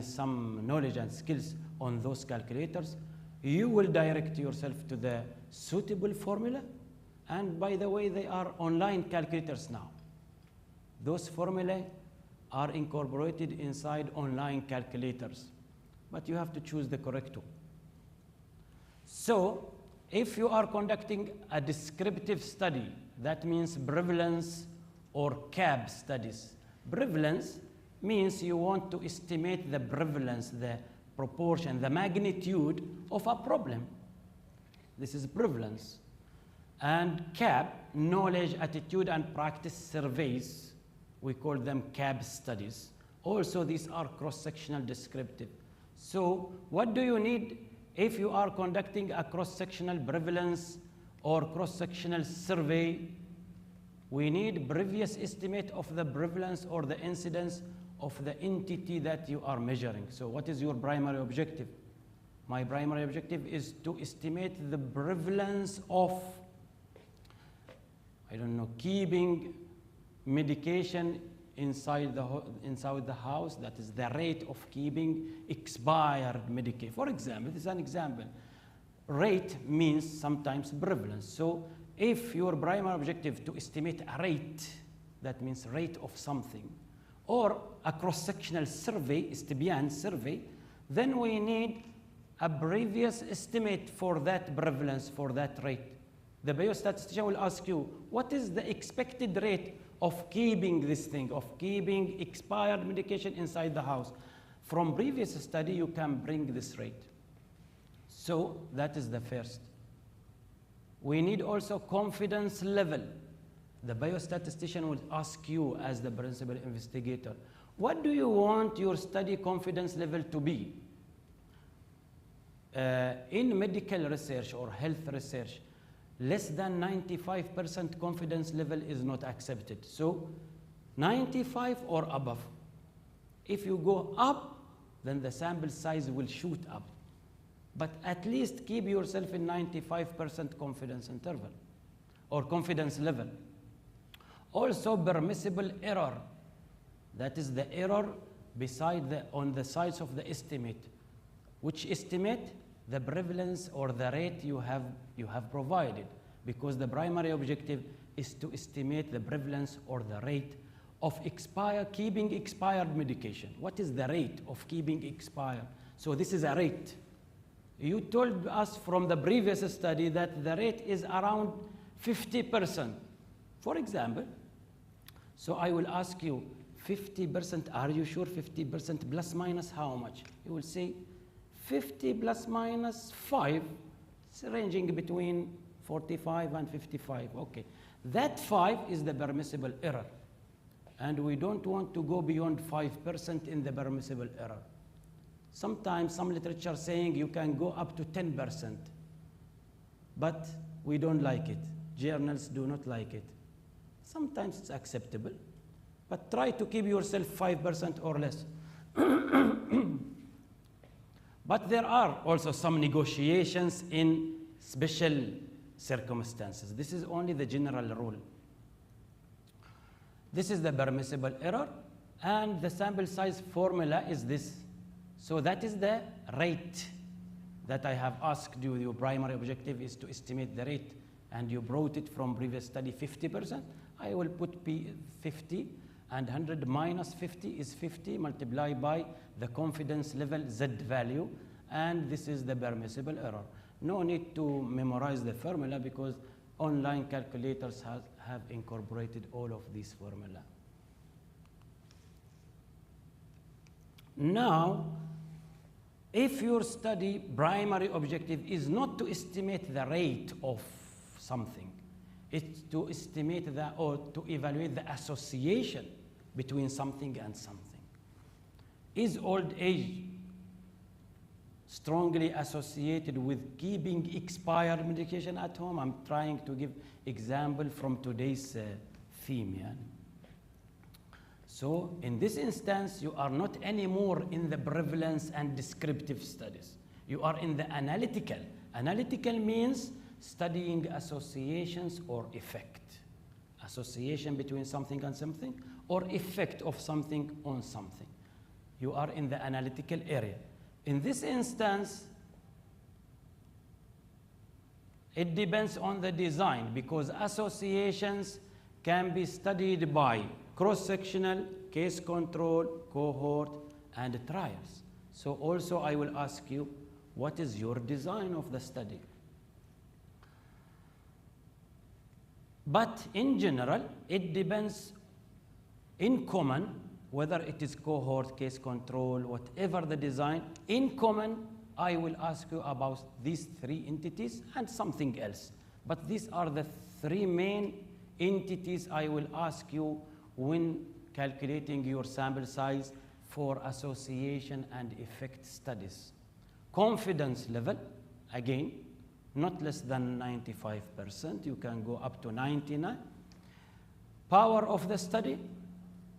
some knowledge and skills on those calculators, you will direct yourself to the suitable formula. And by the way, they are online calculators now. Those formulae are incorporated inside online calculators, but you have to choose the correct one. So, if you are conducting a descriptive study, that means prevalence or CAB studies. Prevalence means you want to estimate the prevalence, the proportion, the magnitude of a problem. This is prevalence. And CAB, knowledge, attitude, and practice surveys, we call them CAB studies. Also, these are cross-sectional descriptive. So, what do you need if you are conducting a cross-sectional prevalence or cross-sectional survey? We need previous estimate of the prevalence or the incidence of the entity that you are measuring. So, what is your primary objective? My primary objective is to estimate the prevalence of, keeping medication inside the house, that is the rate of keeping expired medication. For example, this is an example. Rate means sometimes prevalence. So if your primary objective to estimate a rate, that means rate of something, or a cross-sectional survey, استبيان survey, then we need a previous estimate for that prevalence, for that rate. The biostatistician will ask you, what is the expected rate of keeping this thing, of keeping expired medication inside the house? From previous study, you can bring this rate. So that is the first. We need also confidence level. The biostatistician will ask you as the principal investigator, what do you want your study confidence level to be? In medical research or health research, less than 95% confidence level is not accepted. So 95 or above. If you go up, then the sample size will shoot up. But at least keep yourself in 95% confidence interval or confidence level. Also permissible error. That is the error on the sides of the estimate. Which estimate? The prevalence or the rate you have provided, because the primary objective is to estimate the prevalence or the rate of keeping expired medication. What is the rate of keeping expired? So this is a rate. You told us from the previous study that the rate is around 50%, for example. So I will ask you, 50%, are you sure 50% plus minus how much? You will say 50 plus minus 5, It's ranging between 45 and 55, okay. That 5 is the permissible error. And we don't want to go beyond 5% in the permissible error. Sometimes some literature saying you can go up to 10%, but we don't like it. Journals do not like it. Sometimes it's acceptable, but try to keep yourself 5% or less. But there are also some negotiations in special circumstances. This is only the general rule. This is the permissible error, and the sample size formula is this. So that is the rate that I have asked you. Your primary objective is to estimate the rate, and you brought it from previous study 50%. I will put P 50, and 100 minus 50 is 50 multiplied by the confidence level Z value, and this is the permissible error. No need to memorize the formula because online calculators have incorporated all of these formula. Now, if your study primary objective is not to estimate the rate of something, it's to estimate or to evaluate the association between something and something. Is old age strongly associated with keeping expired medication at home? I'm trying to give example from today's theme. Yeah? So in this instance, you are not anymore in the prevalence and descriptive studies. You are in the analytical. Analytical means studying associations or effect. Association between something and something, or effect of something on something. You are in the analytical area. In this instance, it depends on the design because associations can be studied by cross-sectional, case control, cohort, and trials. So also I will ask you, what is your design of the study? But in general, it depends in common, whether it is cohort, case control, whatever the design, in common, I will ask you about these 3 entities and something else. But these are the 3 main entities I will ask you when calculating your sample size for association and effect studies. Confidence level, again, not less than 95%, you can go up to 99. Power of the study,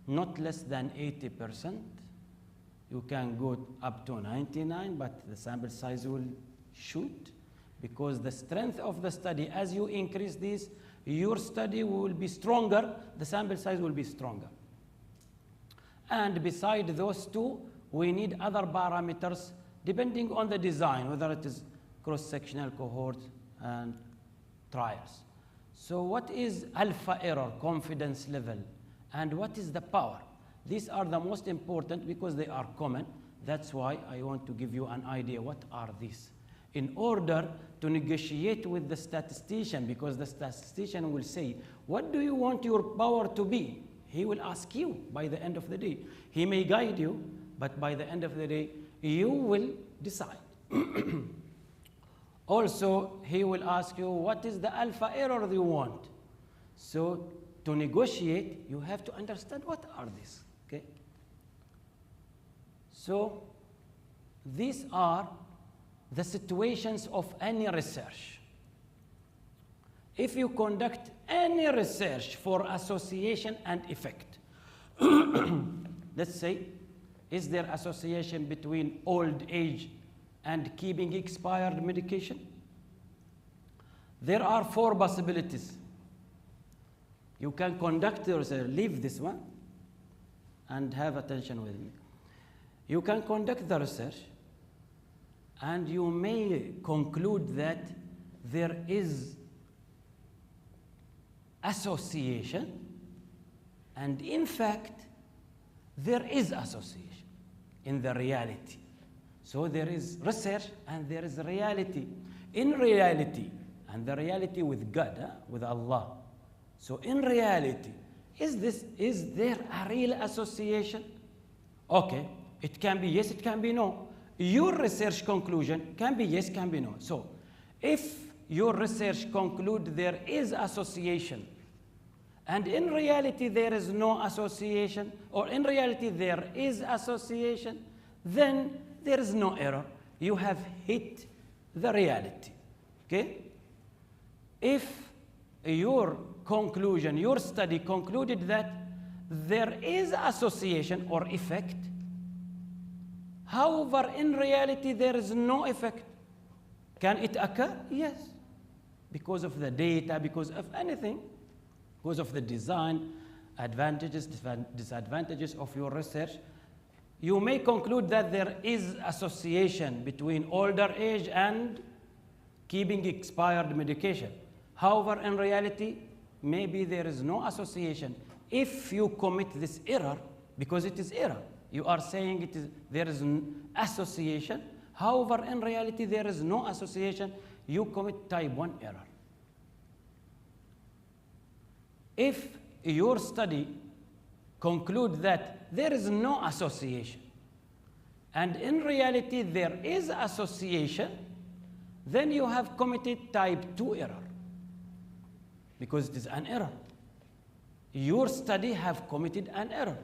not less than 80%. You can go up to 99, but the sample size will shoot because the strength of the study, as you increase this, your study will be stronger, the sample size will be stronger. And beside those 2, we need other parameters depending on the design, whether it is cross-sectional cohort and trials. So what is alpha error, confidence level, and what is the power? These are the most important because they are common. That's why I want to give you an idea what are these. In order to negotiate with the statistician, because the statistician will say, what do you want your power to be? He will ask you by the end of the day. He may guide you, but by the end of the day, you will decide. Also, he will ask you, what is the alpha error you want? So to negotiate, you have to understand what are these, okay? So these are the situations of any research. If you conduct any research for association and effect, let's say, is there association between old age and keeping expired medication? There are 4 possibilities. You can conduct the research, leave this one, and have attention with me. You can conduct the research, and you may conclude that there is association, and in fact, there is association in the reality. So there is research and there is reality. In reality, and the reality with God, with Allah. So in reality, is there a real association? Okay, it can be yes, it can be no. Your research conclusion can be yes, can be no. So If your research conclude there is association, and in reality there is no association, or in reality there is association, then there is no error. You have hit the reality, okay? If your conclusion, your study concluded that there is association or effect, however, in reality there is no effect, can it occur? Yes, because of the data, because of anything, because of the design, advantages, disadvantages of your research. You may conclude that there is association between older age and keeping expired medication. However, in reality, maybe there is no association. If you commit this error, because it is error, you are saying there is an association. However, in reality, there is no association. You commit type 1 error. If your study concludes that there is no association, and in reality there is association, then you have committed type 2 error, because it is an error. Your study have committed an error.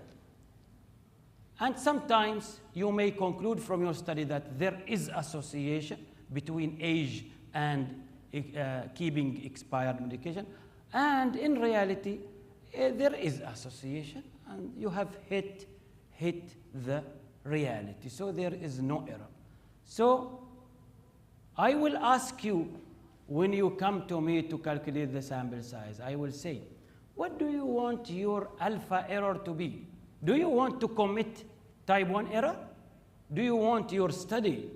And sometimes you may conclude from your study that there is association between age and keeping expired medication, and in reality there is association, and you have hit the reality. So there is no error. So I will ask you, when you come to me to calculate the sample size, I will say, what do you want your alpha error to be? Do you want to commit type 1 error? Do you want your study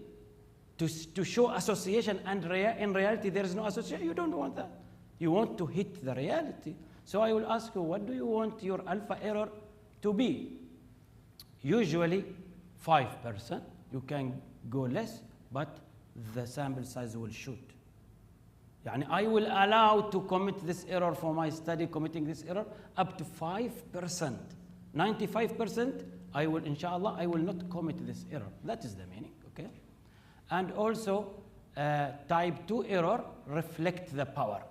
to show association and in reality there is no association? You don't want that. You want to hit the reality. So I will ask you, what do you want your alpha error to be? Usually 5%. You can go less, but the sample size will shoot. I will allow to commit this error for my study, committing this error up to 5%. 95%, I will, inshallah, I will not commit this error. That is the meaning, okay? And also, type 2 error reflect the power.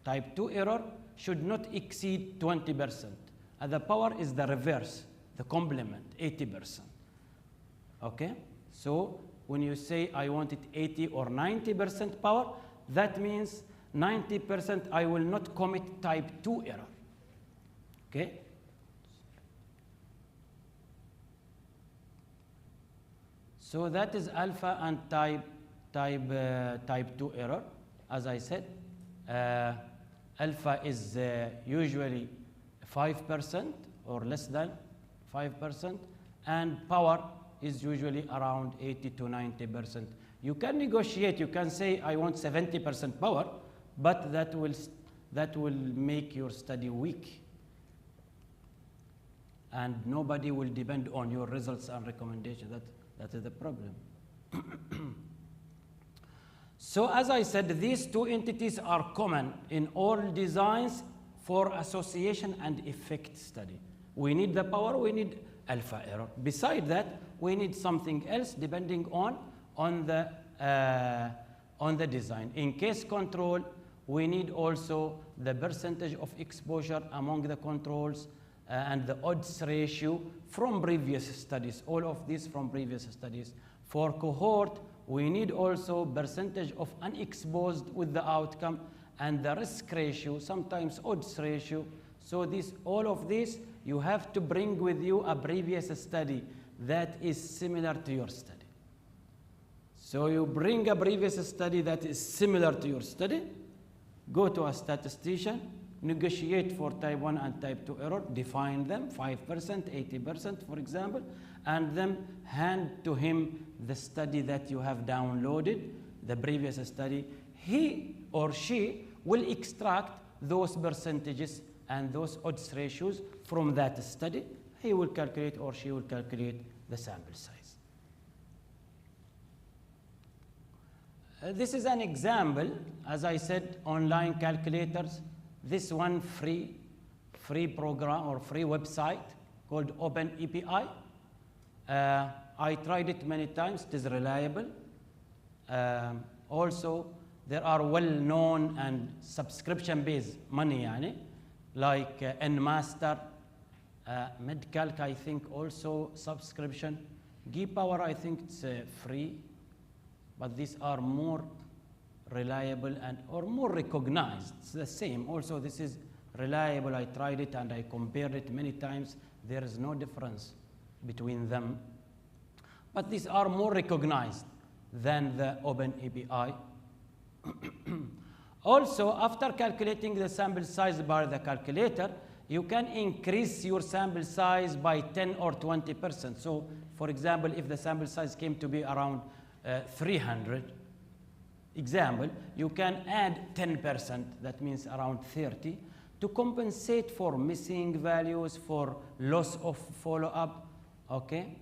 Type 2 error should not exceed 20%. And the power is the reverse, the complement, 80%. Okay? So when you say I want it 80 or 90% power, that means 90% I will not commit type 2 error. Okay? So that is alpha and type 2 error. As I said, alpha is usually 5% or less than 5%, and power is usually around 80 to 90%. You can negotiate, you can say I want 70% power, but that will make your study weak. And nobody will depend on your results and recommendations. That is the problem. So as I said, these two entities are common in all designs for association and effect study. We need the power, we need alpha error. Beside that, we need something else depending on the design. In case control, we need also the percentage of exposure among the controls and the odds ratio from previous studies, all of these from previous studies. For cohort, we need also percentage of unexposed with the outcome and the risk ratio, sometimes odds ratio. So all of this, you have to bring with you a previous study that is similar to your study. So you bring a previous study that is similar to your study, go to a statistician, negotiate for type 1 and type 2 error, define them, 5%, 80%, for example, and then hand to him the study that you have downloaded, the previous study. He or she will extract those percentages and those odds ratios from that study. He will calculate or she will calculate the sample size. This is an example, as I said, online calculators. This one free program or free website called OpenEPI. I tried it many times, it is reliable. Also, there are well-known and subscription-based money, يعني, like Nmaster, Medcalc, I think also subscription. G-Power, I think it's free, but these are more reliable and or more recognized. It's the same. Also, this is reliable. I tried it and I compared it many times. There is no difference between them. But these are more recognized than the Open API. Also, after calculating the sample size by the calculator, you can increase your sample size by 10 or 20%. So, for example, if the sample size came to be around 300, example, you can add 10%, that means around 30, to compensate for missing values, for loss of follow-up, okay?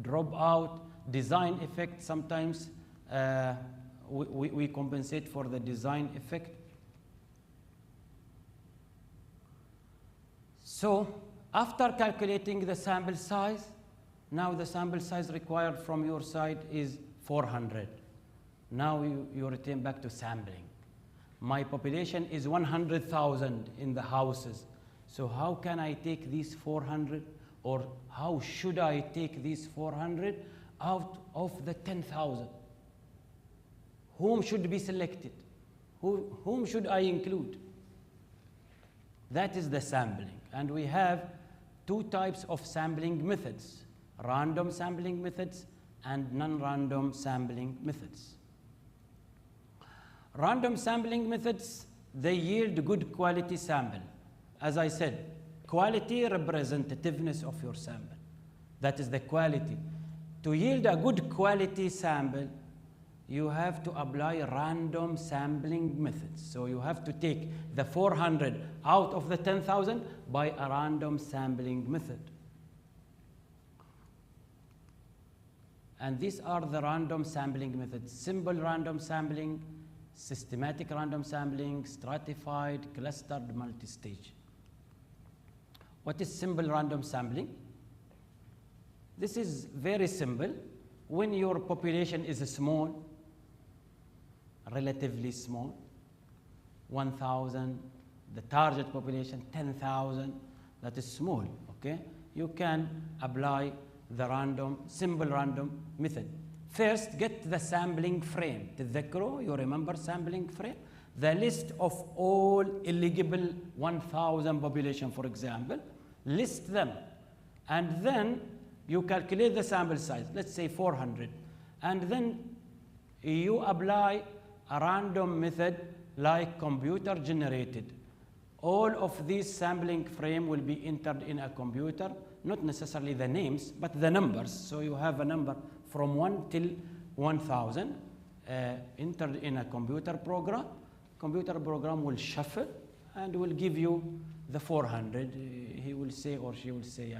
Dropout, design effect, sometimes we compensate for the design effect. So, after calculating the sample size, now the sample size required from your side is 400. Now you return back to sampling. My population is 100,000 in the houses. So how can I take these 400, or how should I take these 400 out of the 10,000? Whom should be selected? Whom should I include? That is the sampling. And we have two types of sampling methods: random sampling methods and non-random sampling methods. Random sampling methods, they yield good quality sample. As I said, quality representativeness of your sample. That is the quality. To yield a good quality sample, you have to apply random sampling methods. So you have to take the 400 out of the 10,000 by a random sampling method. And these are the random sampling methods: simple random sampling, systematic random sampling, stratified, clustered, multi-stage. What is simple random sampling? This is very simple. When your population is small, relatively small, 1,000, the target population 10,000, that is small, okay? You can apply the simple random method. First, get the sampling frame. تذكروا, you remember sampling frame? The list of all eligible 1,000 population, for example, list them. And then you calculate the sample size, let's say 400. And then you apply a random method like computer generated. All of these sampling frame will be entered in a computer, not necessarily the names, but the numbers. So you have a number from 1 till 1,000 entered in a computer program. Computer program will shuffle and will give you the 400. He will say, or she will say,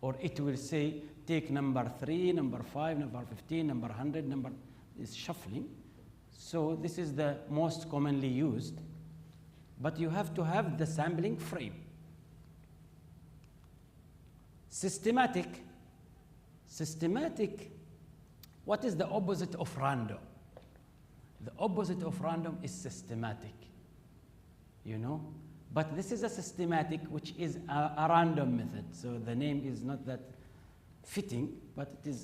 or it will say, take number 3, number 5, number 15, number 100, number is shuffling. So this is the most commonly used. But you have to have the sampling frame. Systematic. What is the opposite of random? The opposite of random is systematic, you know? But this is a systematic, which is a random method. So the name is not that fitting, but it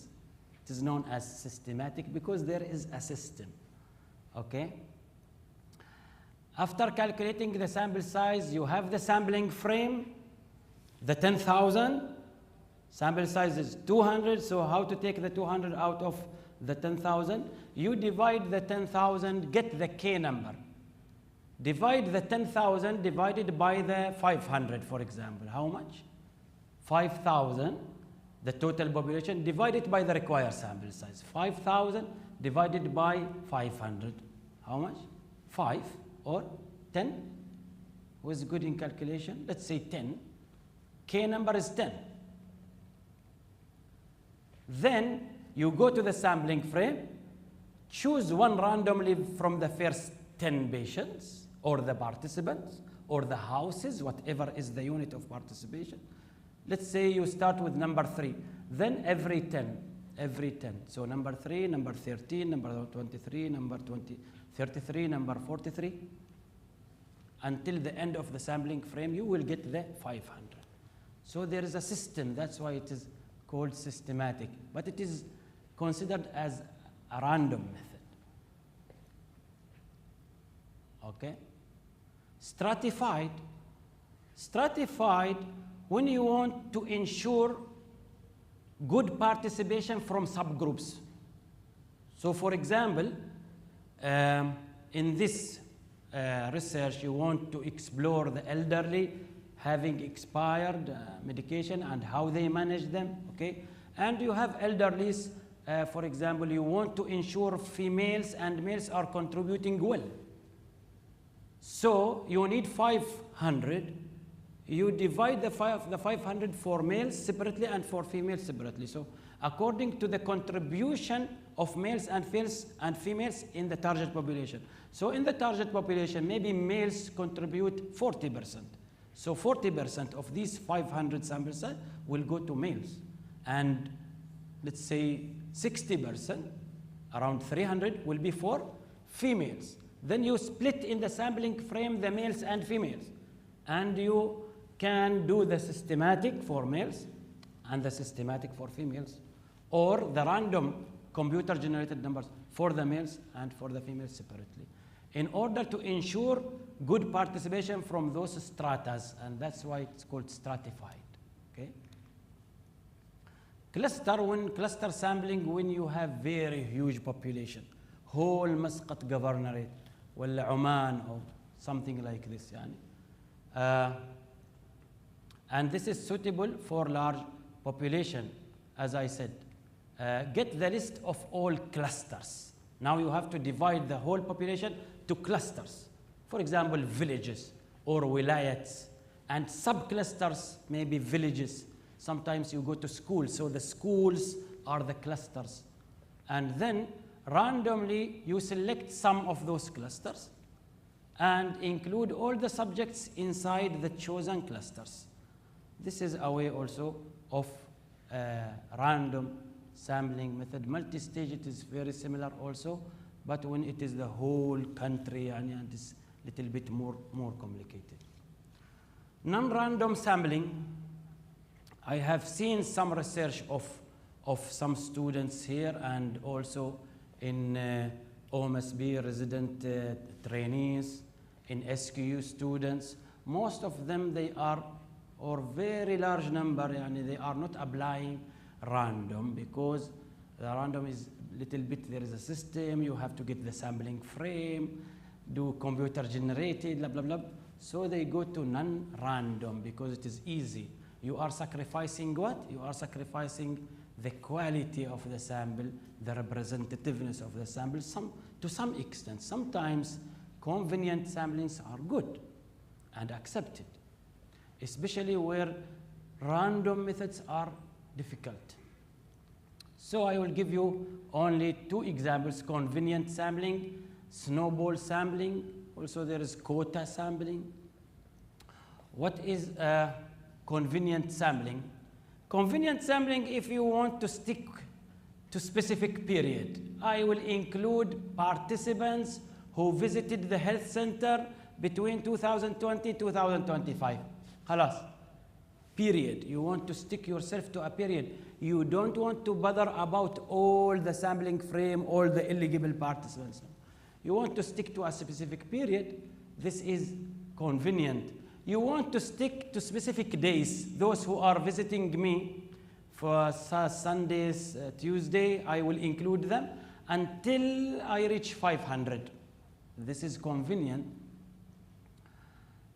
is known as systematic because there is a system, okay? After calculating the sample size, you have the sampling frame, the 10,000. Sample size is 200, so how to take the 200 out of the 10,000? You divide the 10,000, get the K number. Divide the 10,000 divided by the 500, for example. How much? 5,000, the total population, divided by the required sample size. 5,000 divided by 500. How much? 5 or 10? Who is good in calculation? Let's say 10. K number is 10. Then you go to the sampling frame, choose one randomly from the first 10 patients, or the participants, or the houses, whatever is the unit of participation. Let's say you start with number 3, then every 10. So number 3, number 13, number 23, number 20, 33, number 43. Until the end of the sampling frame, you will get the 500. So there is a system, that's why it is called systematic, but it is considered as a random method. Okay? Stratified. Stratified, when you want to ensure good participation from subgroups. So for example, in this research, you want to explore the elderly having expired medication and how they manage them, okay? And you have elderlies, for example, you want to ensure females and males are contributing well. So you need 500. You divide the 500 for males separately and for females separately. So according to the contribution of males and females in the target population. So in the target population, maybe males contribute 40%. So 40% of these 500 samples will go to males. And let's say 60%, around 300, will be for females. Then you split in the sampling frame the males and females. And you can do the systematic for males and the systematic for females, or the random computer-generated numbers for the males and for the females separately, in order to ensure good participation from those stratas, and that's why it's called stratified. Okay? Cluster sampling, when you have very huge population, whole Muscat governorate, ولا Oman, or something like this. And this is suitable for large population, as I said. Get the list of all clusters. Now you have to divide the whole population to clusters. For example, villages or wilayats, and subclusters, maybe villages. Sometimes you go to schools, so the schools are the clusters. And then randomly you select some of those clusters and include all the subjects inside the chosen clusters. This is a way also of random sampling method. Multi-stage, it is very similar also, but when it is the whole country, and it's a little bit more complicated. Non-random sampling, I have seen some research of some students here and also in OMSB resident trainees, in SQU students. Most of them, they are, or very large number, they are not applying random, because the random is little bit, there is a system, you have to get the sampling frame, do computer generated, blah, blah, blah. So they go to non-random because it is easy. You are sacrificing what? You are sacrificing the quality of the sample, the representativeness of the sample, to some extent. Sometimes convenient samplings are good and accepted, especially where random methods are difficult. So I will give you only 2 examples: convenient sampling, snowball sampling. Also there is quota sampling. What is convenient sampling? Convenient sampling, if you want to stick to specific period, I will include participants who visited the health center between 2020 and 2025. Khalas. Period. You want to stick yourself to a period. You don't want to bother about all the sampling frame, all the eligible participants. You want to stick to a specific period. This is convenient. You want to stick to specific days. Those who are visiting me for Sundays, Tuesday, I will include them until I reach 500. This is convenient.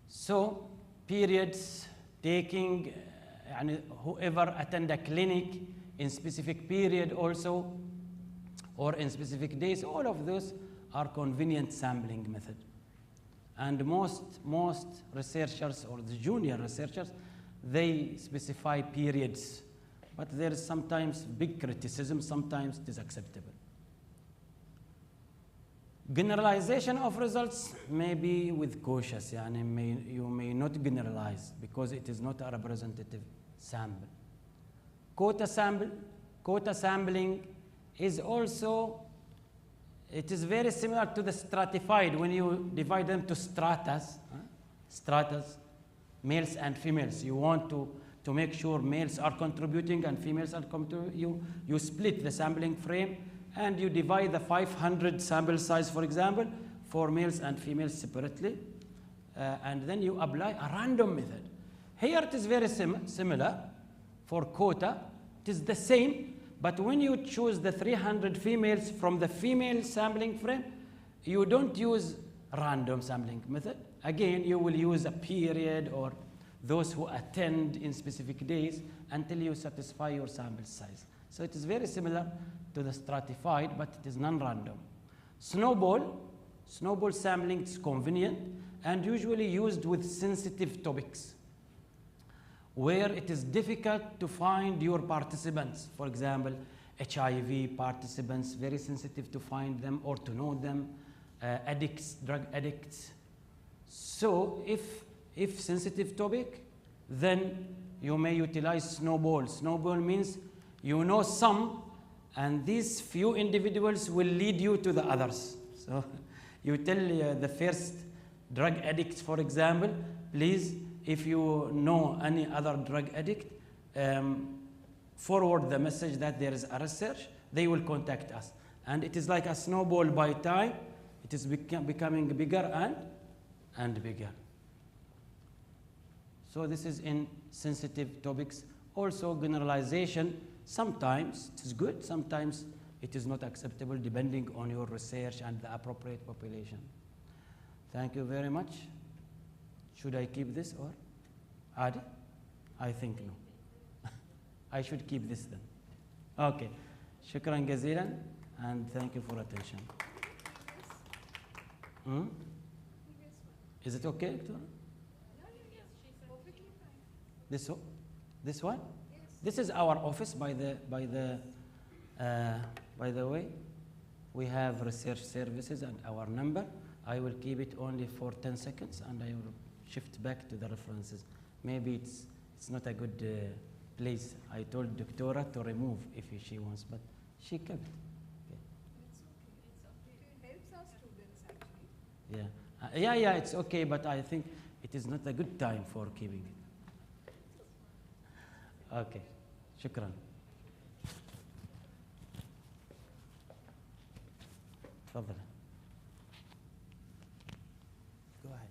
So periods, taking whoever attend a clinic in specific period also, or in specific days, all of those are convenient sampling method. And most researchers, or the junior researchers, they specify periods, but there is sometimes big criticism, sometimes it is acceptable. Generalization of results may be with cautious, you may not generalize because it is not a representative sample. Quota sampling is also It is very similar to the stratified when you divide them to stratas, males and females. You want to make sure males are contributing and females are contributing. You split the sampling frame and you divide the 500 sample size, for example, for males and females separately. And then you apply a random method. Here it is very similar for quota. It is the same, but when you choose the 300 females from the female sampling frame, you don't use random sampling method. Again, you will use a period or those who attend in specific days until you satisfy your sample size. So it is very similar to the stratified, but it is non-random. Snowball sampling is convenient and usually used with sensitive topics where it is difficult to find your participants. For example, HIV participants, very sensitive to find them or to know them, addicts, drug addicts. So if sensitive topic, then you may utilize snowball. Snowball means you know some, and these few individuals will lead you to the others. So you tell the first drug addicts, for example, please, if you know any other drug addict, forward the message that there is a research, they will contact us. And it is like a snowball by time, it is becoming bigger and bigger. So this is in sensitive topics. Also generalization, sometimes it is good, sometimes it is not acceptable depending on your research and the appropriate population. Thank you very much. Should I keep this or add? I think no. I should keep this then. Okay. Shukran jazilan and thank you for attention. Is it okay, Victoria? This one? Yes. This is our office by the way. We have research services and our number. I will keep it only for 10 seconds and I will shift back to the references. Maybe it's not a good place. I told Doctora to remove if she wants, but she kept it. Okay. It's okay. It helps our students actually. Yeah, it's okay, but I think it is not a good time for keeping it. Okay, shukran. تفضل. Go ahead.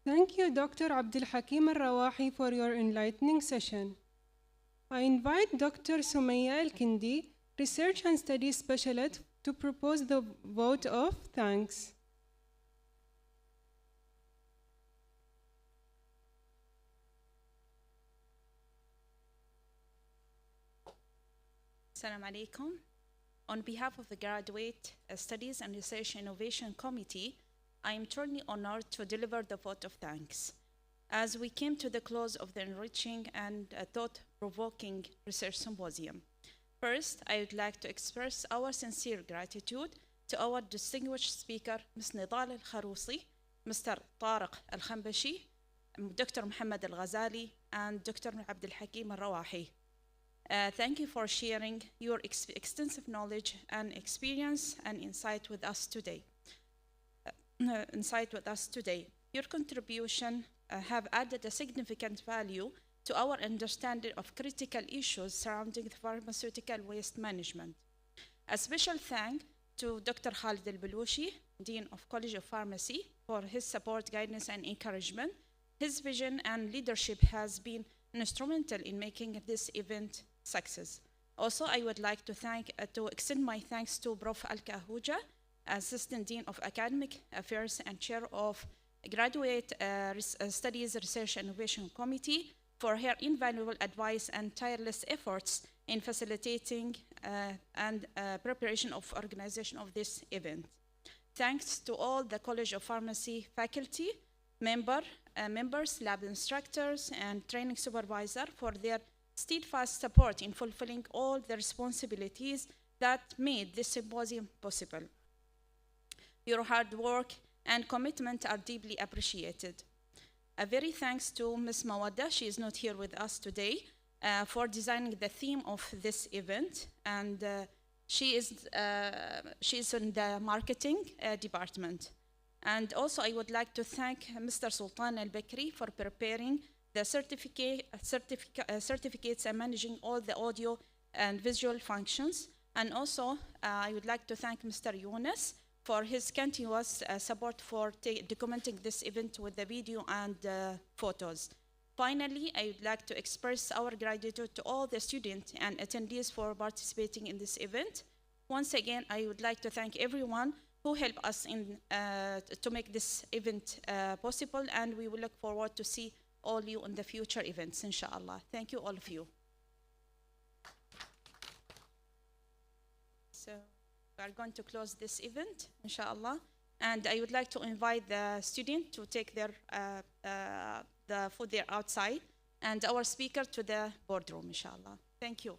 Thank you, Dr. Abdul Hakim Al-Rawahi, for your enlightening session. I invite Dr. Sumaya Al-Kindi, Research and Studies Specialist, to propose the vote of thanks. Assalamu alaikum. On behalf of the Graduate Studies and Research Innovation Committee, I am truly honored to deliver the vote of thanks. As we came to the close of the enriching and thought-provoking research symposium. First, I would like to express our sincere gratitude to our distinguished speaker, Ms. Nidal Al-Kharousi, Mr. Tariq Al-Khambashi, Dr. Muhammad Al-Ghazali, and Dr. Abdul Hakim Al-Rawahi. Thank you for sharing your extensive knowledge and experience and insight with us today. Your contribution have added a significant value to our understanding of critical issues surrounding the pharmaceutical waste management. A special thank to Dr. Khalid Al-Balushi, Dean of College of Pharmacy, for his support, guidance, and encouragement. His vision and leadership has been instrumental in making this event success. Also, I would like to extend my thanks to Prof. Al-Kahuja, Assistant Dean of Academic Affairs and Chair of Graduate Studies Research and Innovation Committee, for her invaluable advice and tireless efforts in facilitating and preparation of organization of this event. Thanks to all the College of Pharmacy faculty, members, lab instructors, and training supervisor for their steadfast support in fulfilling all the responsibilities that made this symposium possible. Your hard work and commitment are deeply appreciated. A very thanks to Ms. Mawadda, she is not here with us today, for designing the theme of this event, and she is in the marketing department. And also I would like to thank Mr. Sultan Al-Bakri for preparing the certificates and managing all the audio and visual functions. And also I would like to thank Mr. Yunus for his continuous support for documenting this event with the video and photos. Finally, I would like to express our gratitude to all the students and attendees for participating in this event. Once again, I would like to thank everyone who helped us to make this event possible, and we will look forward to see all you in the future events, inshallah. Thank you, all of you. So we are going to close this event, inshallah. And I would like to invite the students to take their the food there outside, and our speaker to the boardroom, inshallah. Thank you.